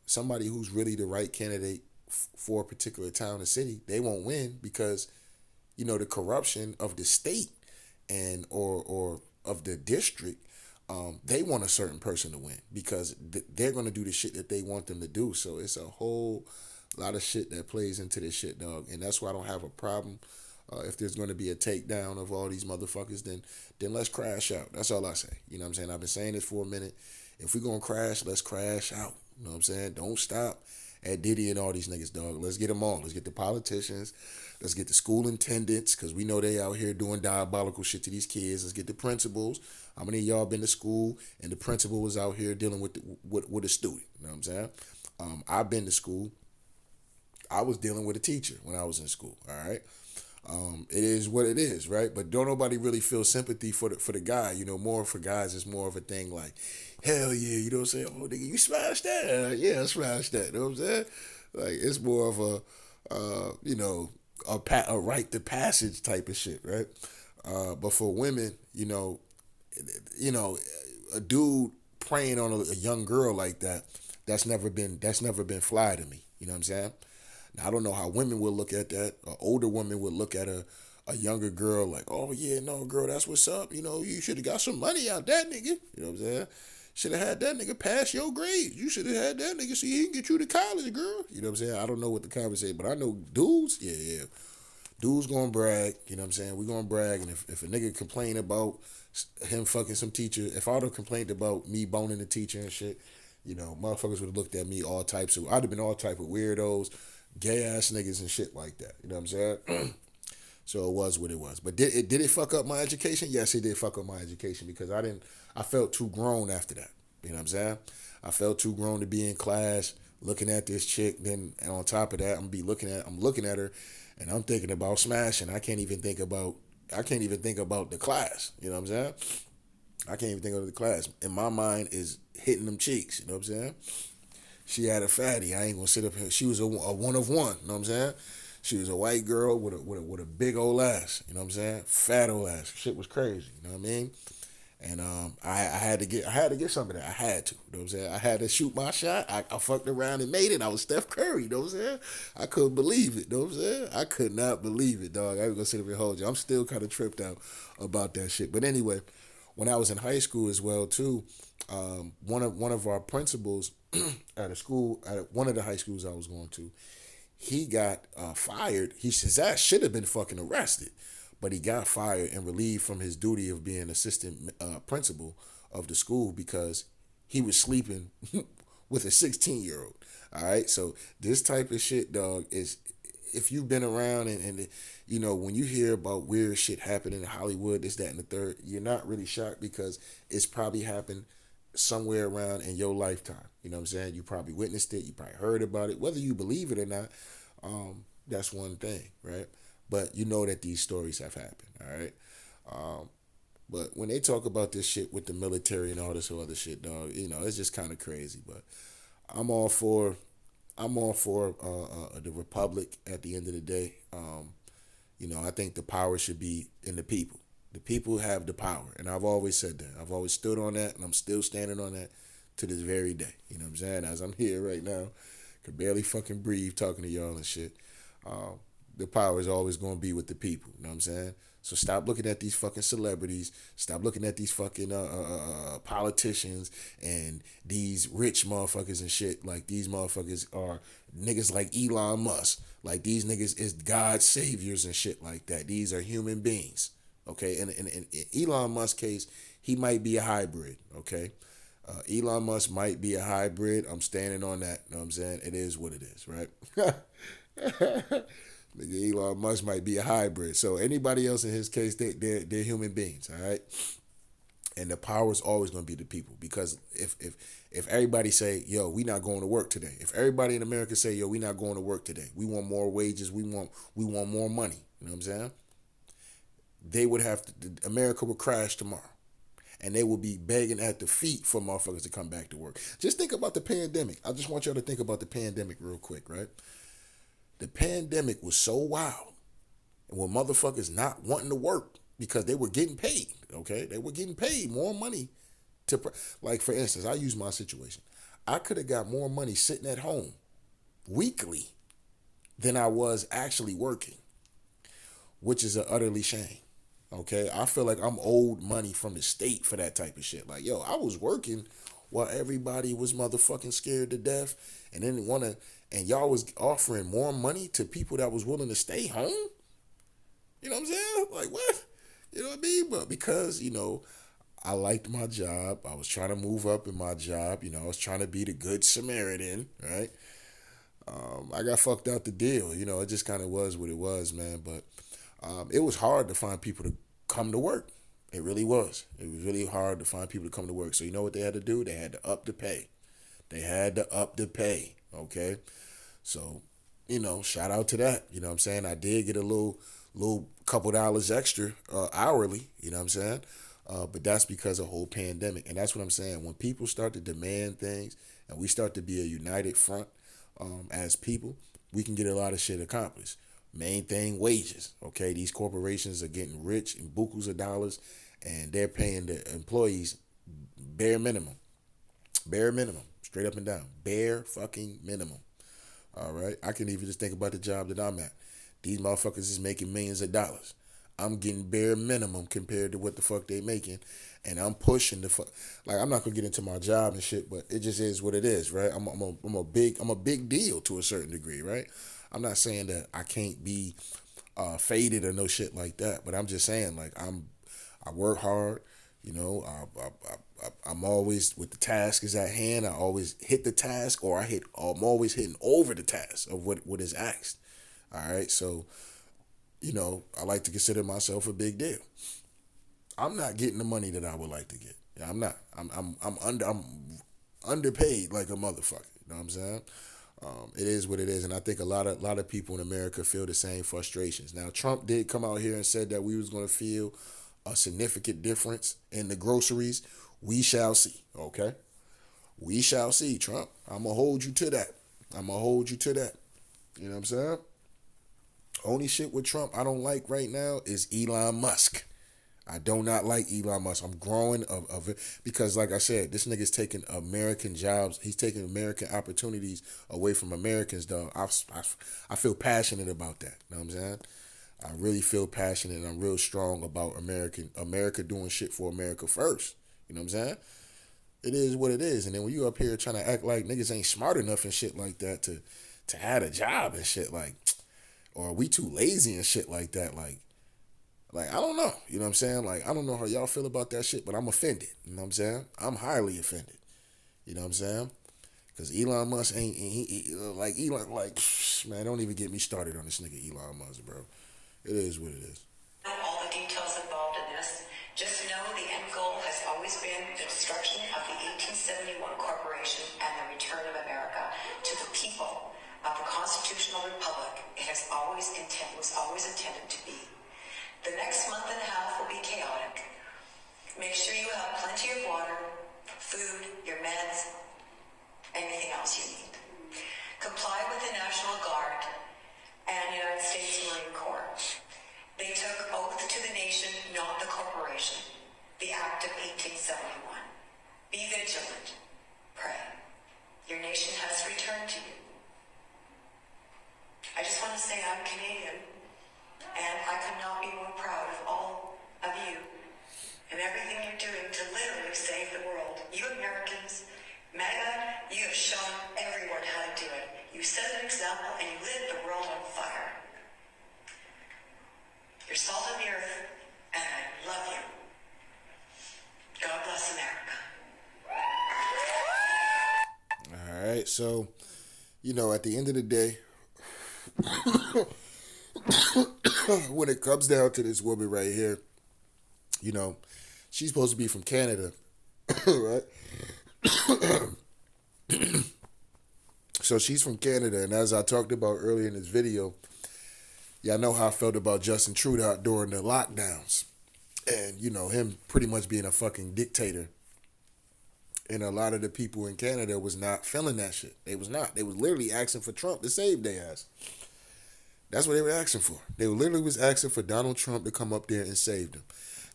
Somebody who's really the right candidate for a particular town or city, they won't win because, you know, the corruption of the state and or of the district, they want a certain person to win because they're going to do the shit that they want them to do. So it's a whole lot of shit that plays into this shit, dog. And that's why I don't have a problem. If there's going to be a takedown of all these motherfuckers, then let's crash out. That's all I say. You know what I'm saying? I've been saying this for a minute. If we're going to crash, let's crash out. You know what I'm saying? Don't stop at Diddy and all these niggas, dog. Let's get them all. Let's get the politicians. Let's get the school attendants because we know they out here doing diabolical shit to these kids. Let's get the principals. How many of y'all been to school and the principal was out here dealing with a student? You know what I'm saying? I've been to school. I was dealing with a teacher when I was in school, all right? It is what it is, right? But don't nobody really feel sympathy for the guy. You know, more for guys, it's more of a thing like, hell yeah, you know what I'm saying? Oh, nigga, you smashed that? Yeah, I smashed that. You know what I'm saying? Like, it's more of a, you know, a rite to passage type of shit, right? But for women, you know, a dude preying on a young girl like that, that's never been fly to me. You know what I'm saying? Now, I don't know how women would look at that. An older woman would look at a younger girl like, oh, yeah, no, girl, that's what's up. You know, you should have got some money out that nigga. You know what I'm saying? Should have had that nigga pass your grades. You should have had that nigga so he can get you to college, girl. You know what I'm saying? I don't know what the conversation, but I know dudes, yeah. Dudes gonna brag, you know what I'm saying? We gonna brag, and if a nigga complain about him fucking some teacher, if I'd have complained about me boning the teacher and shit, you know, motherfuckers would have looked at me all types of, I'd have been all type of weirdos, gay ass niggas and shit like that. You know what I'm saying? So it was what it was. But did it fuck up my education? Yes, it did fuck up my education because I felt too grown after that. You know what I'm saying? I felt too grown to be in class looking at this chick. Then and on top of that, I'm looking at her and I'm thinking about smashing. I can't even think about the class. You know what I'm saying? I can't even think of the class. In my mind, is hitting them cheeks. You know what I'm saying? She had a fatty. I ain't gonna sit up here. She was a one of one. You know what I'm saying? She was a white girl with a big old ass. You know what I'm saying? Fat old ass. Shit was crazy. You know what I mean? And I had to get some of that. I had to. You know what I'm saying? I had to shoot my shot. I fucked around and made it. I was Steph Curry. You know what I'm saying? I couldn't believe it. You know what I'm saying? I could not believe it, dog. I ain't gonna sit up here and hold you. I'm still kind of tripped out about that shit. But anyway, when I was in high school as well too, one of our principals at a school at one of the high schools I was going to, he got fired. His ass should have been fucking arrested, but he got fired and relieved from his duty of being assistant principal of the school because he was sleeping with a 16-year-old. All right, so this type of shit, dog, is if you've been around and you know when you hear about weird shit happening in Hollywood, this, that, and the third, you're not really shocked because it's probably happened somewhere around in your lifetime. You know what I'm saying? You probably witnessed it. You probably heard about it. Whether you believe it or not, that's one thing, right? But you know that these stories have happened, all right? But when they talk about this shit with the military and all this other shit, dog, you know, it's just kind of crazy. But I'm all for the republic at the end of the day. You know, I think the power should be in the people. The people have the power, and I've always said that. I've always stood on that, and I'm still standing on that to this very day. You know what I'm saying? As I'm here right now, can barely fucking breathe talking to y'all and shit. The power is always going to be with the people. You know what I'm saying? So stop looking at these fucking celebrities. Stop looking at these fucking politicians and these rich motherfuckers and shit. Like these motherfuckers are niggas like Elon Musk. Like these niggas is God's saviors and shit like that. These are human beings. Okay, and in Elon Musk's case, he might be a hybrid. Okay, Elon Musk might be a hybrid. I'm standing on that. You know what I'm saying? It is what it is, right? Nigga, Elon Musk might be a hybrid. So anybody else in his case, they're human beings, all right? And the power is always going to be the people because if everybody say, yo, we not going to work today. If everybody in America say, yo, we not going to work today. We want more wages. We want more money. You know what I'm saying? They would have to, America would crash tomorrow. And they will be begging at the feet for motherfuckers to come back to work. Just think about the pandemic. I just want y'all to think about the pandemic real quick, right? The pandemic was so wild. And when motherfuckers not wanting to work because they were getting paid, okay? They were getting paid more money to, like for instance, I use my situation. I could have got more money sitting at home weekly than I was actually working, which is an utterly shame. Okay, I feel like I'm owed money from the state for that type of shit. Like, yo, I was working while everybody was motherfucking scared to death, and then and y'all was offering more money to people that was willing to stay home. You know what I'm saying? Like, what? You know what I mean? But because, you know, I liked my job, I was trying to move up in my job. You know, I was trying to be the good Samaritan, right? I got fucked out the deal. You know, it just kind of was what it was, man. But it was hard to find people to come to work. It really was. It was really hard to find people to come to work. So you know what they had to do? They had to up the pay. They had to up the pay, okay? So, you know, shout out to that. You know what I'm saying? I did get a little couple dollars extra hourly, you know what I'm saying? But that's because of the whole pandemic. And that's what I'm saying. When people start to demand things and we start to be a united front as people, we can get a lot of shit accomplished. Main thing, wages. Okay, these corporations are getting rich in bukus of dollars, and they're paying the employees bare minimum, straight up and down, bare fucking minimum. All right, I can even just think about the job that I'm at. These motherfuckers is making millions of dollars. I'm getting bare minimum compared to what the fuck they making, and I'm pushing the fuck. Like, I'm not gonna get into my job and shit, but it just is what it is, right? I'm a big deal to a certain degree, right? I'm not saying that I can't be faded or no shit like that, but I'm just saying, like, I work hard, you know. I'm always, with the task is at hand, I always hit the task, or I'm always hitting over the task of what is asked. All right, so, you know, I like to consider myself a big deal. I'm not getting the money that I would like to get. Yeah, I'm not. I'm underpaid like a motherfucker. You know what I'm saying? It is what it is, and I think a lot of people in America feel the same frustrations. Now, Trump did come out here and said that we was going to feel a significant difference in the groceries, we shall see. Okay, we shall see, Trump. I'm gonna hold you to that. I'm gonna hold you to that. You know what I'm saying? Only shit with Trump I don't like right now is Elon Musk. I do not like Elon Musk. I'm growing of it because, like I said, this nigga's taking American jobs. He's taking American opportunities away from Americans, though. I feel passionate about that. You know what I'm saying? I really feel passionate and I'm real strong about America doing shit for America first. You know what I'm saying? It is what it is. And then when you up here trying to act like niggas ain't smart enough and shit like that to have a job and shit like, or we too lazy and shit like that, like I don't know. You know what I'm saying? Like, I don't know how y'all feel about that shit, but I'm offended. You know what I'm saying? I'm highly offended. You know what I'm saying? Because Elon Musk ain't, like, Elon, like, man, don't even get me started on this nigga Elon Musk, bro. It is what it is. All the details involved in this, just know the end goal has always been the destruction of the 1871 corporation and the return of America to the people of the constitutional republic it has always intended to be. The next month and a half will be chaotic. Make sure you have plenty of water, food, your meds, anything else you need. Comply with the National Guard and United States Marine Corps. They took oath to the nation, not the corporation. The Act of 1871. Be vigilant. Pray. Your nation has returned to you. I just want to say I'm Canadian. And I could not be more proud of all of you and everything you're doing to literally save the world. You Americans, MAGA, you have shown everyone how to do it. You set an example and you lit the world on fire. You're salt of the earth, and I love you. God bless America. All right, so, you know, at the end of the day, when it comes down to this woman right here, you know, she's supposed to be from Canada, right? So she's from Canada, and as I talked about earlier in this video, y'all know how I felt about Justin Trudeau during the lockdowns. And, you know, him pretty much being a fucking dictator. And a lot of the people in Canada was not feeling that shit. They was not. They was literally asking for Trump to save their ass. That's what they were asking for. They literally was asking for Donald Trump to come up there and save them.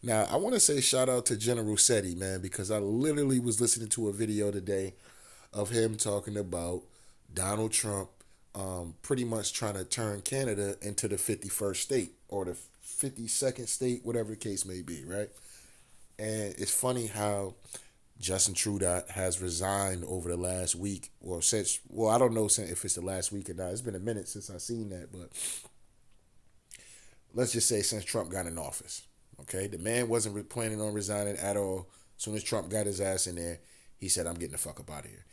Now, I want to say shout out to General Seti, man, because I literally was listening to a video today of him talking about Donald Trump pretty much trying to turn Canada into the 51st state or the 52nd state, whatever the case may be, right? And it's funny how Justin Trudeau has resigned over the last week, or since, well, I don't know if it's the last week or not. It's been a minute since I've seen that, but let's just say since Trump got in office, okay? The man wasn't planning on resigning at all. As soon as Trump got his ass in there, he said, I'm getting the fuck up out of here.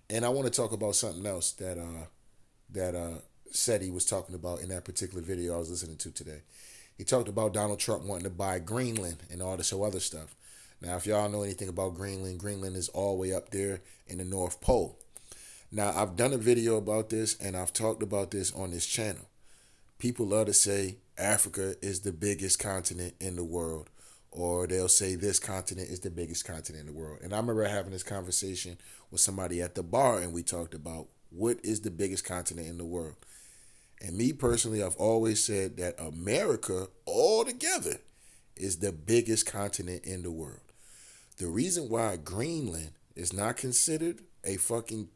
And I want to talk about something else that Seti was talking about in that particular video I was listening to today. He talked about Donald Trump wanting to buy Greenland and all this other stuff. Now, if y'all know anything about Greenland, Greenland is all the way up there in the North Pole. Now, I've done a video about this, and I've talked about this on this channel. People love to say Africa is the biggest continent in the world, or they'll say this continent is the biggest continent in the world. And I remember having this conversation with somebody at the bar, and we talked about what is the biggest continent in the world. And me personally, I've always said that America altogether is the biggest continent in the world. The reason why Greenland is not considered a fucking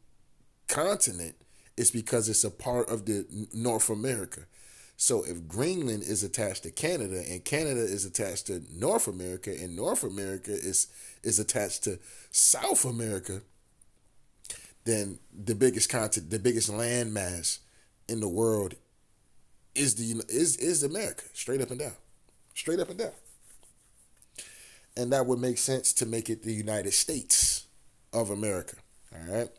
continent is because it's a part of the North America. So if Greenland is attached to Canada and Canada is attached to North America and North America is attached to South America, then the biggest continent, the biggest landmass in the world is America, straight up and down. Straight up and down. And that would make sense to make it the United States of America. All right.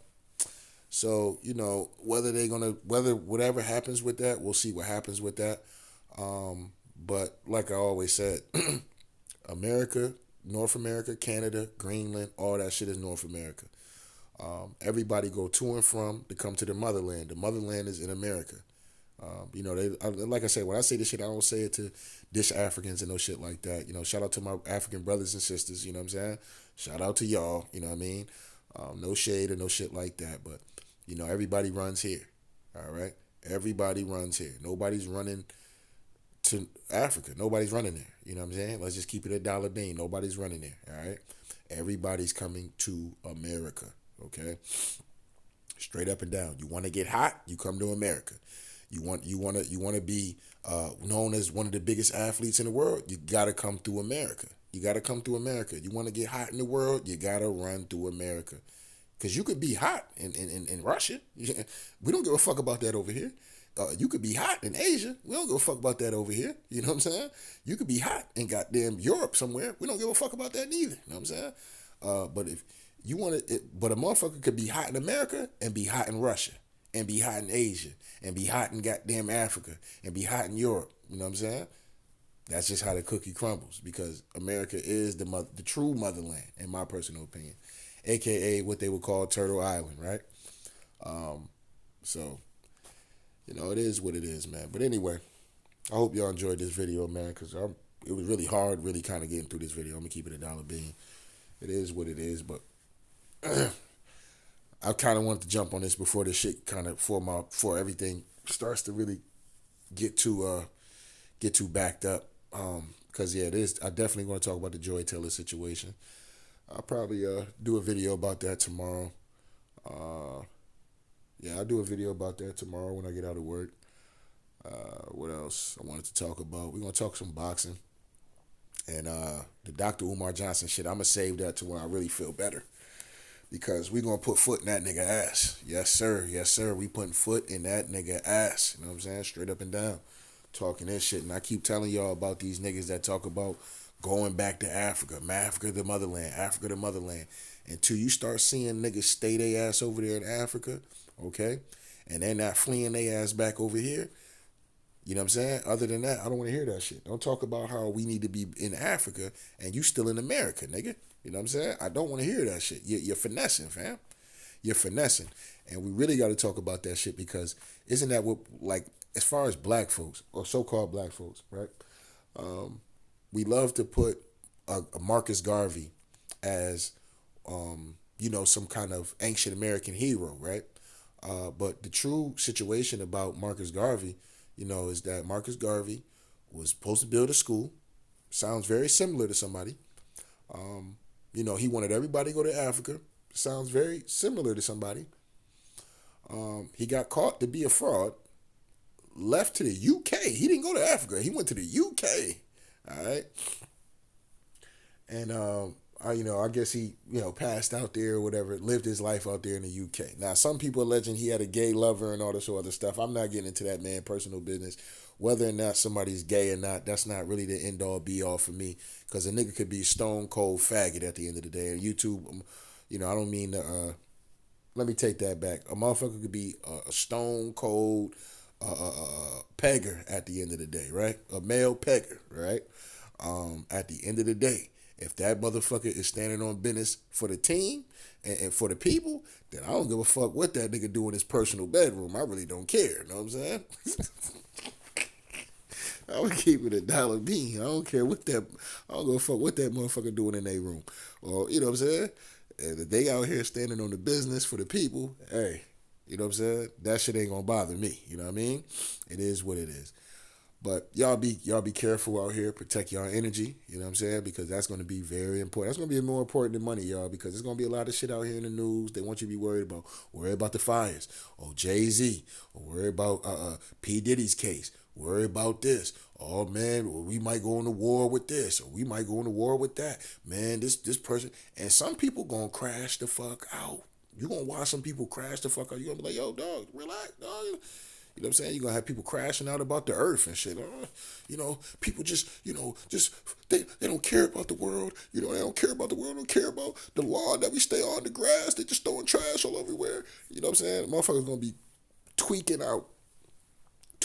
So, you know, whatever happens with that, we'll see what happens with that. But like I always said, America, North America, Canada, Greenland, all that shit is North America. Everybody go to and from to come to the motherland. The motherland is in America. You know, like I said, when I say this shit, I don't say it to dish Africans and no shit like that. You know, shout out to my African brothers and sisters. You know what I'm saying? Shout out to y'all. You know what I mean? No shade or no shit like that. But you know, everybody runs here. All right, everybody runs here. Nobody's running to Africa. Nobody's running there. You know what I'm saying? Let's just keep it a dollar bean. Nobody's running there. All right, everybody's coming to America. Okay, straight up and down. You want to get hot? You come to America. You want to be known as one of the biggest athletes in the world? You got to come through America. You got to come through America. You want to get hot in the world? You got to run through America. Because you could be hot in Russia. We don't give a fuck about that over here. You could be hot in Asia. We don't give a fuck about that over here. You know what I'm saying? You could be hot in goddamn Europe somewhere. We don't give a fuck about that neither. You know what I'm saying? But if you want to, but a motherfucker could be hot in America and be hot in Russia and be hot in Asia and be hot in goddamn Africa and be hot in Europe. You know what I'm saying? That's just how the cookie crumbles, because America is the true motherland, in my personal opinion, aka what they would call Turtle Island, right? So, you know, it is what it is, man. But anyway, I hope y'all enjoyed this video, man, because it was really hard, really kind of getting through this video. I'm gonna keep it a dollar bean. It is what it is, but I kind of wanted to jump on this before this shit kind of before everything starts to really get too backed up. Because yeah, it is. I definitely want to talk about the Joy Taylor situation. I'll probably do a video about that tomorrow. Yeah, I'll do a video about that tomorrow when I get out of work. What else I wanted to talk about? We're gonna talk some boxing. And the Dr. Umar Johnson shit, I'm gonna save that to when I really feel better. Because we gonna put foot in that nigga ass. Yes, sir. Yes, sir. We putting foot in that nigga ass. You know what I'm saying? Straight up and down. Talking this shit. And I keep telling y'all about these niggas that talk about going back to Africa. Africa the motherland. Africa the motherland. Until you start seeing niggas stay their ass over there in Africa, okay? And they're not fleeing their ass back over here. You know what I'm saying? Other than that, I don't want to hear that shit. Don't talk about how we need to be in Africa and you still in America, nigga. You know what I'm saying? I don't want to hear that shit. You're finessing, fam. You're finessing. And we really got to talk about that shit, because isn't that what, like, as far as black folks, or so-called black folks, right? We love to put a Marcus Garvey as, you know, some kind of ancient American hero, right? But the true situation about Marcus Garvey, you know, is that Marcus Garvey was supposed to build a school. Sounds very similar to somebody. You know, he wanted everybody to go to Africa. Sounds very similar to somebody. He got caught to be a fraud. Left to the UK. He didn't go to Africa. He went to the UK. All right. And, I guess he, passed out there or whatever, lived his life out there in the UK. Now, some people alleging he had a gay lover and all this other stuff. I'm not getting into that, man, personal business. Whether or not somebody's gay or not, that's not really the end-all, be-all for me, because a nigga could be a stone-cold faggot at the end of the day. And YouTube, I don't mean to, let me take that back. A motherfucker could be a stone-cold pegger at the end of the day, right? A male pegger, right? At the end of the day, if that motherfucker is standing on business for the team and for the people, then I don't give a fuck what that nigga do in his personal bedroom. I really don't care. You know what I'm saying? I would keep it a dollar bean. I don't care what that. I don't give a fuck what that motherfucker doing in their room. Or you know what I'm saying? And if they out here standing on the business for the people, hey, you know what I'm saying? That shit ain't gonna bother me. You know what I mean? It is what it is. But y'all be careful out here. Protect y'all energy. You know what I'm saying? Because that's going to be very important. That's going to be more important than money, y'all. Because there's going to be a lot of shit out here in the news they want you to be worried about. Worry about the fires. Or Jay-Z. Or worry about P. Diddy's case. Worry about this. Oh, man, we might go into war with this. Or we might go into war with that. Man, this person. And some people going to crash the fuck out. You're going to watch some people crash the fuck out. You're going to be like, yo, dog, relax, dog. You know what I'm saying? You're going to have people crashing out about the earth and shit. People just, they don't care about the world. They don't care about the world. They don't care about the lawn that we stay on, the grass. They just throwing trash all everywhere. You know what I'm saying? Motherfuckers going to be tweaking out.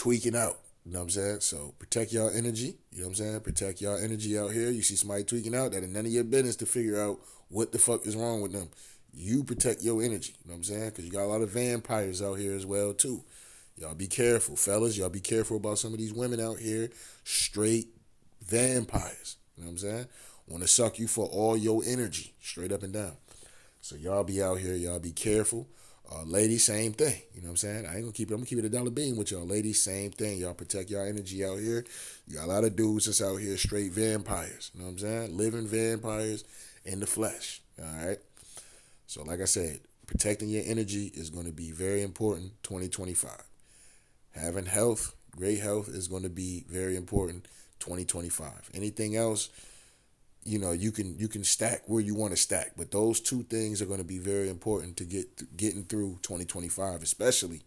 You know what I'm saying? So protect y'all energy. You know what I'm saying? Protect y'all energy out here. You see somebody tweaking out, that ain't none of your business to figure out what the fuck is wrong with them. You protect your energy. You know what I'm saying? Because you got a lot of vampires out here as well, too. Y'all be careful, fellas. Y'all be careful about some of these women out here, straight vampires. You know what I'm saying? Want to suck you for all your energy, straight up and down. So y'all be out here. Y'all be careful. Ladies, same thing. You know what I'm saying? I ain't gonna keep it. I'm gonna keep it a dollar bean with y'all. Ladies, same thing. Y'all protect y'all energy out here. You got a lot of dudes that's out here straight vampires. You know what I'm saying? Living vampires in the flesh. All right. So like I said, protecting your energy is going to be very important. 2025. Having health, great health, is going to be very important. 2025. Anything else, you know, you can stack where you want to stack, but those two things are going to be very important to getting through 2025, especially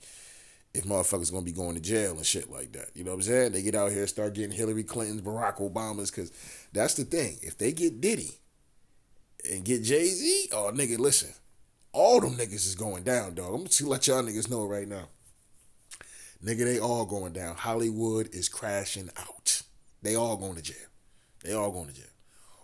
if motherfuckers going to be going to jail and shit like that. You know what I'm saying? They get out here and start getting Hillary Clinton's, Barack Obama's, because that's the thing. If they get Diddy and get Jay-Z, oh, nigga, listen, all them niggas is going down, dog. I'm going to let y'all niggas know right now. Nigga, they all going down. Hollywood is crashing out. They all going to jail. They all going to jail.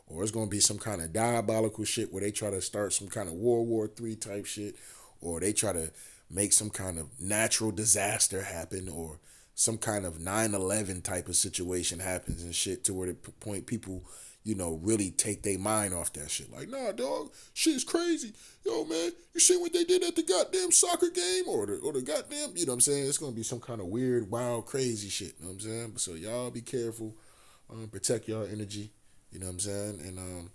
Or it's going to be some kind of diabolical shit where they try to start some kind of World War III type shit, or they try to make some kind of natural disaster happen, or some kind of 9/11 type of situation happens and shit to where the point people, you know, really take their mind off that shit. Like, nah, dog, shit's crazy. Yo, man, you see what they did at the goddamn soccer game or the goddamn, you know what I'm saying? It's going to be some kind of weird, wild, crazy shit, you know what I'm saying? So y'all be careful, protect y'all energy. You know what I'm saying? And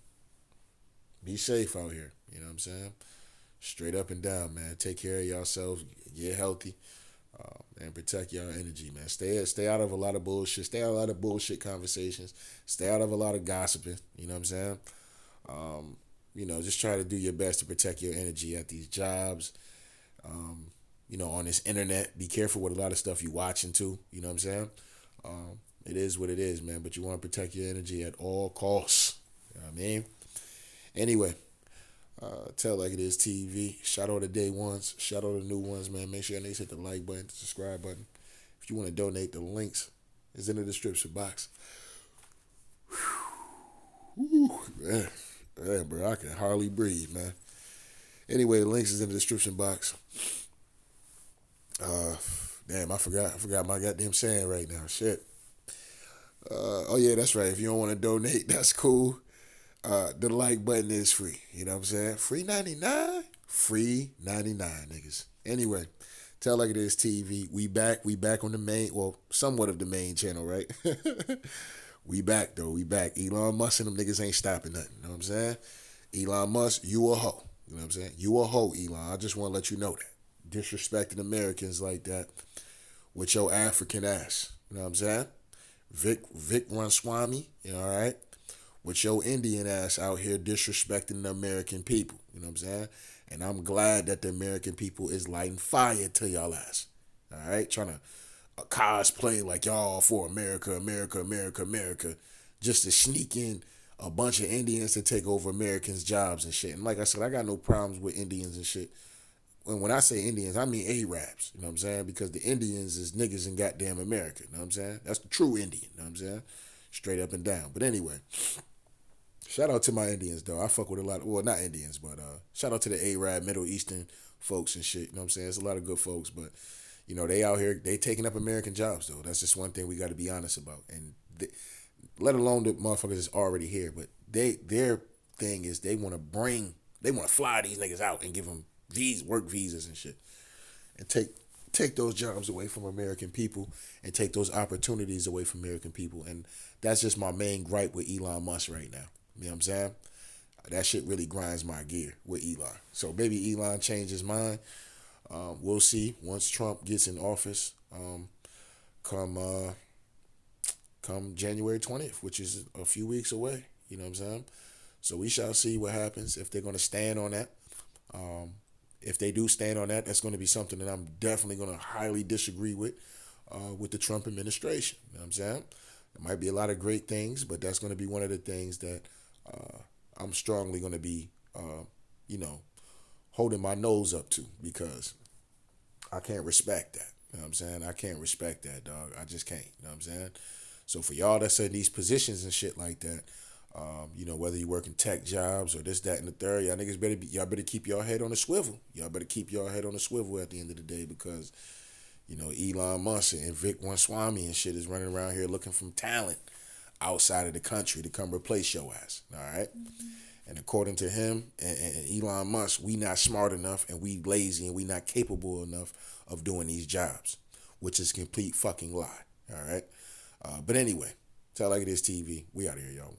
be safe out here. You know what I'm saying? Straight up and down, man. Take care of yourselves. Get healthy. And protect your energy, man. Stay out of a lot of bullshit. Stay out of a lot of bullshit conversations. Stay out of a lot of gossiping. You know what I'm saying? You know, just try to do your best to protect your energy at these jobs. You know, on this internet. Be careful with a lot of stuff you watching too. You know what I'm saying? It is what it is, man. But you want to protect your energy at all costs. You know what I mean? Anyway, Tell Like It Is TV. Shout out to day ones. Shout out to new ones, man. Make sure you hit the like button, the subscribe button. If you want to donate, the links is in the description box. Whew, man, bro, I can hardly breathe, man. Anyway, the links is in the description box. Damn, I forgot my goddamn saying right now. Shit. Oh yeah, that's right. If you don't want to donate, that's cool. The like button is free. You know what I'm saying? Free 99? Free 99, niggas. Anyway, Tell Like It Is TV. We back on the main, well, somewhat of the main channel, right? We back though. We back. Elon Musk and them niggas ain't stopping nothing. You know what I'm saying? Elon Musk, you a hoe. You know what I'm saying? You a hoe, Elon. I just want to let you know that. Disrespecting Americans like that with your African ass. You know what I'm saying? Vic Ramaswamy, you know, all right? With your Indian ass out here disrespecting the American people. You know what I'm saying? And I'm glad that the American people is lighting fire to y'all ass. All right? Trying to cosplay like y'all for America, America, America, America. Just to sneak in a bunch of Indians to take over Americans' jobs and shit. And like I said, I got no problems with Indians and shit. When I say Indians, I mean Arabs, you know what I'm saying? Because the Indians is niggas in goddamn America, you know what I'm saying? That's the true Indian, you know what I'm saying? Straight up and down. But anyway, shout out to my Indians, though. I fuck with a lot of, well, not Indians, but shout out to the Arab, Middle Eastern folks and shit, you know what I'm saying? It's a lot of good folks, but, you know, they out here, they taking up American jobs, though. That's just one thing we got to be honest about. And let alone the motherfuckers that's already here, but their thing is they want to fly these niggas out and give them work visas and shit, and take those jobs away from American people and take those opportunities away from American people. And that's just my main gripe with Elon Musk right now. You know what I'm saying? That shit really grinds my gear with Elon. So maybe Elon changed his mind. We'll see once Trump gets in office. Come January 20th, which is a few weeks away. You know what I'm saying? So we shall see what happens if they're going to stand on that. If they do stand on that, that's going to be something that I'm definitely going to highly disagree with the Trump administration. You know what I'm saying? There might be a lot of great things, but that's going to be one of the things that I'm strongly going to be, holding my nose up to, because I can't respect that. You know what I'm saying? I can't respect that, dog. I just can't. You know what I'm saying? So for y'all that's in these positions and shit like that, whether you work in tech jobs or this, that, and the third, y'all niggas y'all better keep y'all head on a swivel. Y'all better keep y'all head on a swivel at the end of the day, because, You know, Elon Musk and Vic Ramaswamy and shit is running around here looking for talent outside of the country to come replace your ass. All right? And according to him and Elon Musk, we not smart enough and we lazy and we not capable enough of doing these jobs, which is complete fucking lie. All right? But anyway, Tell Like It Is TV. We out of here, y'all.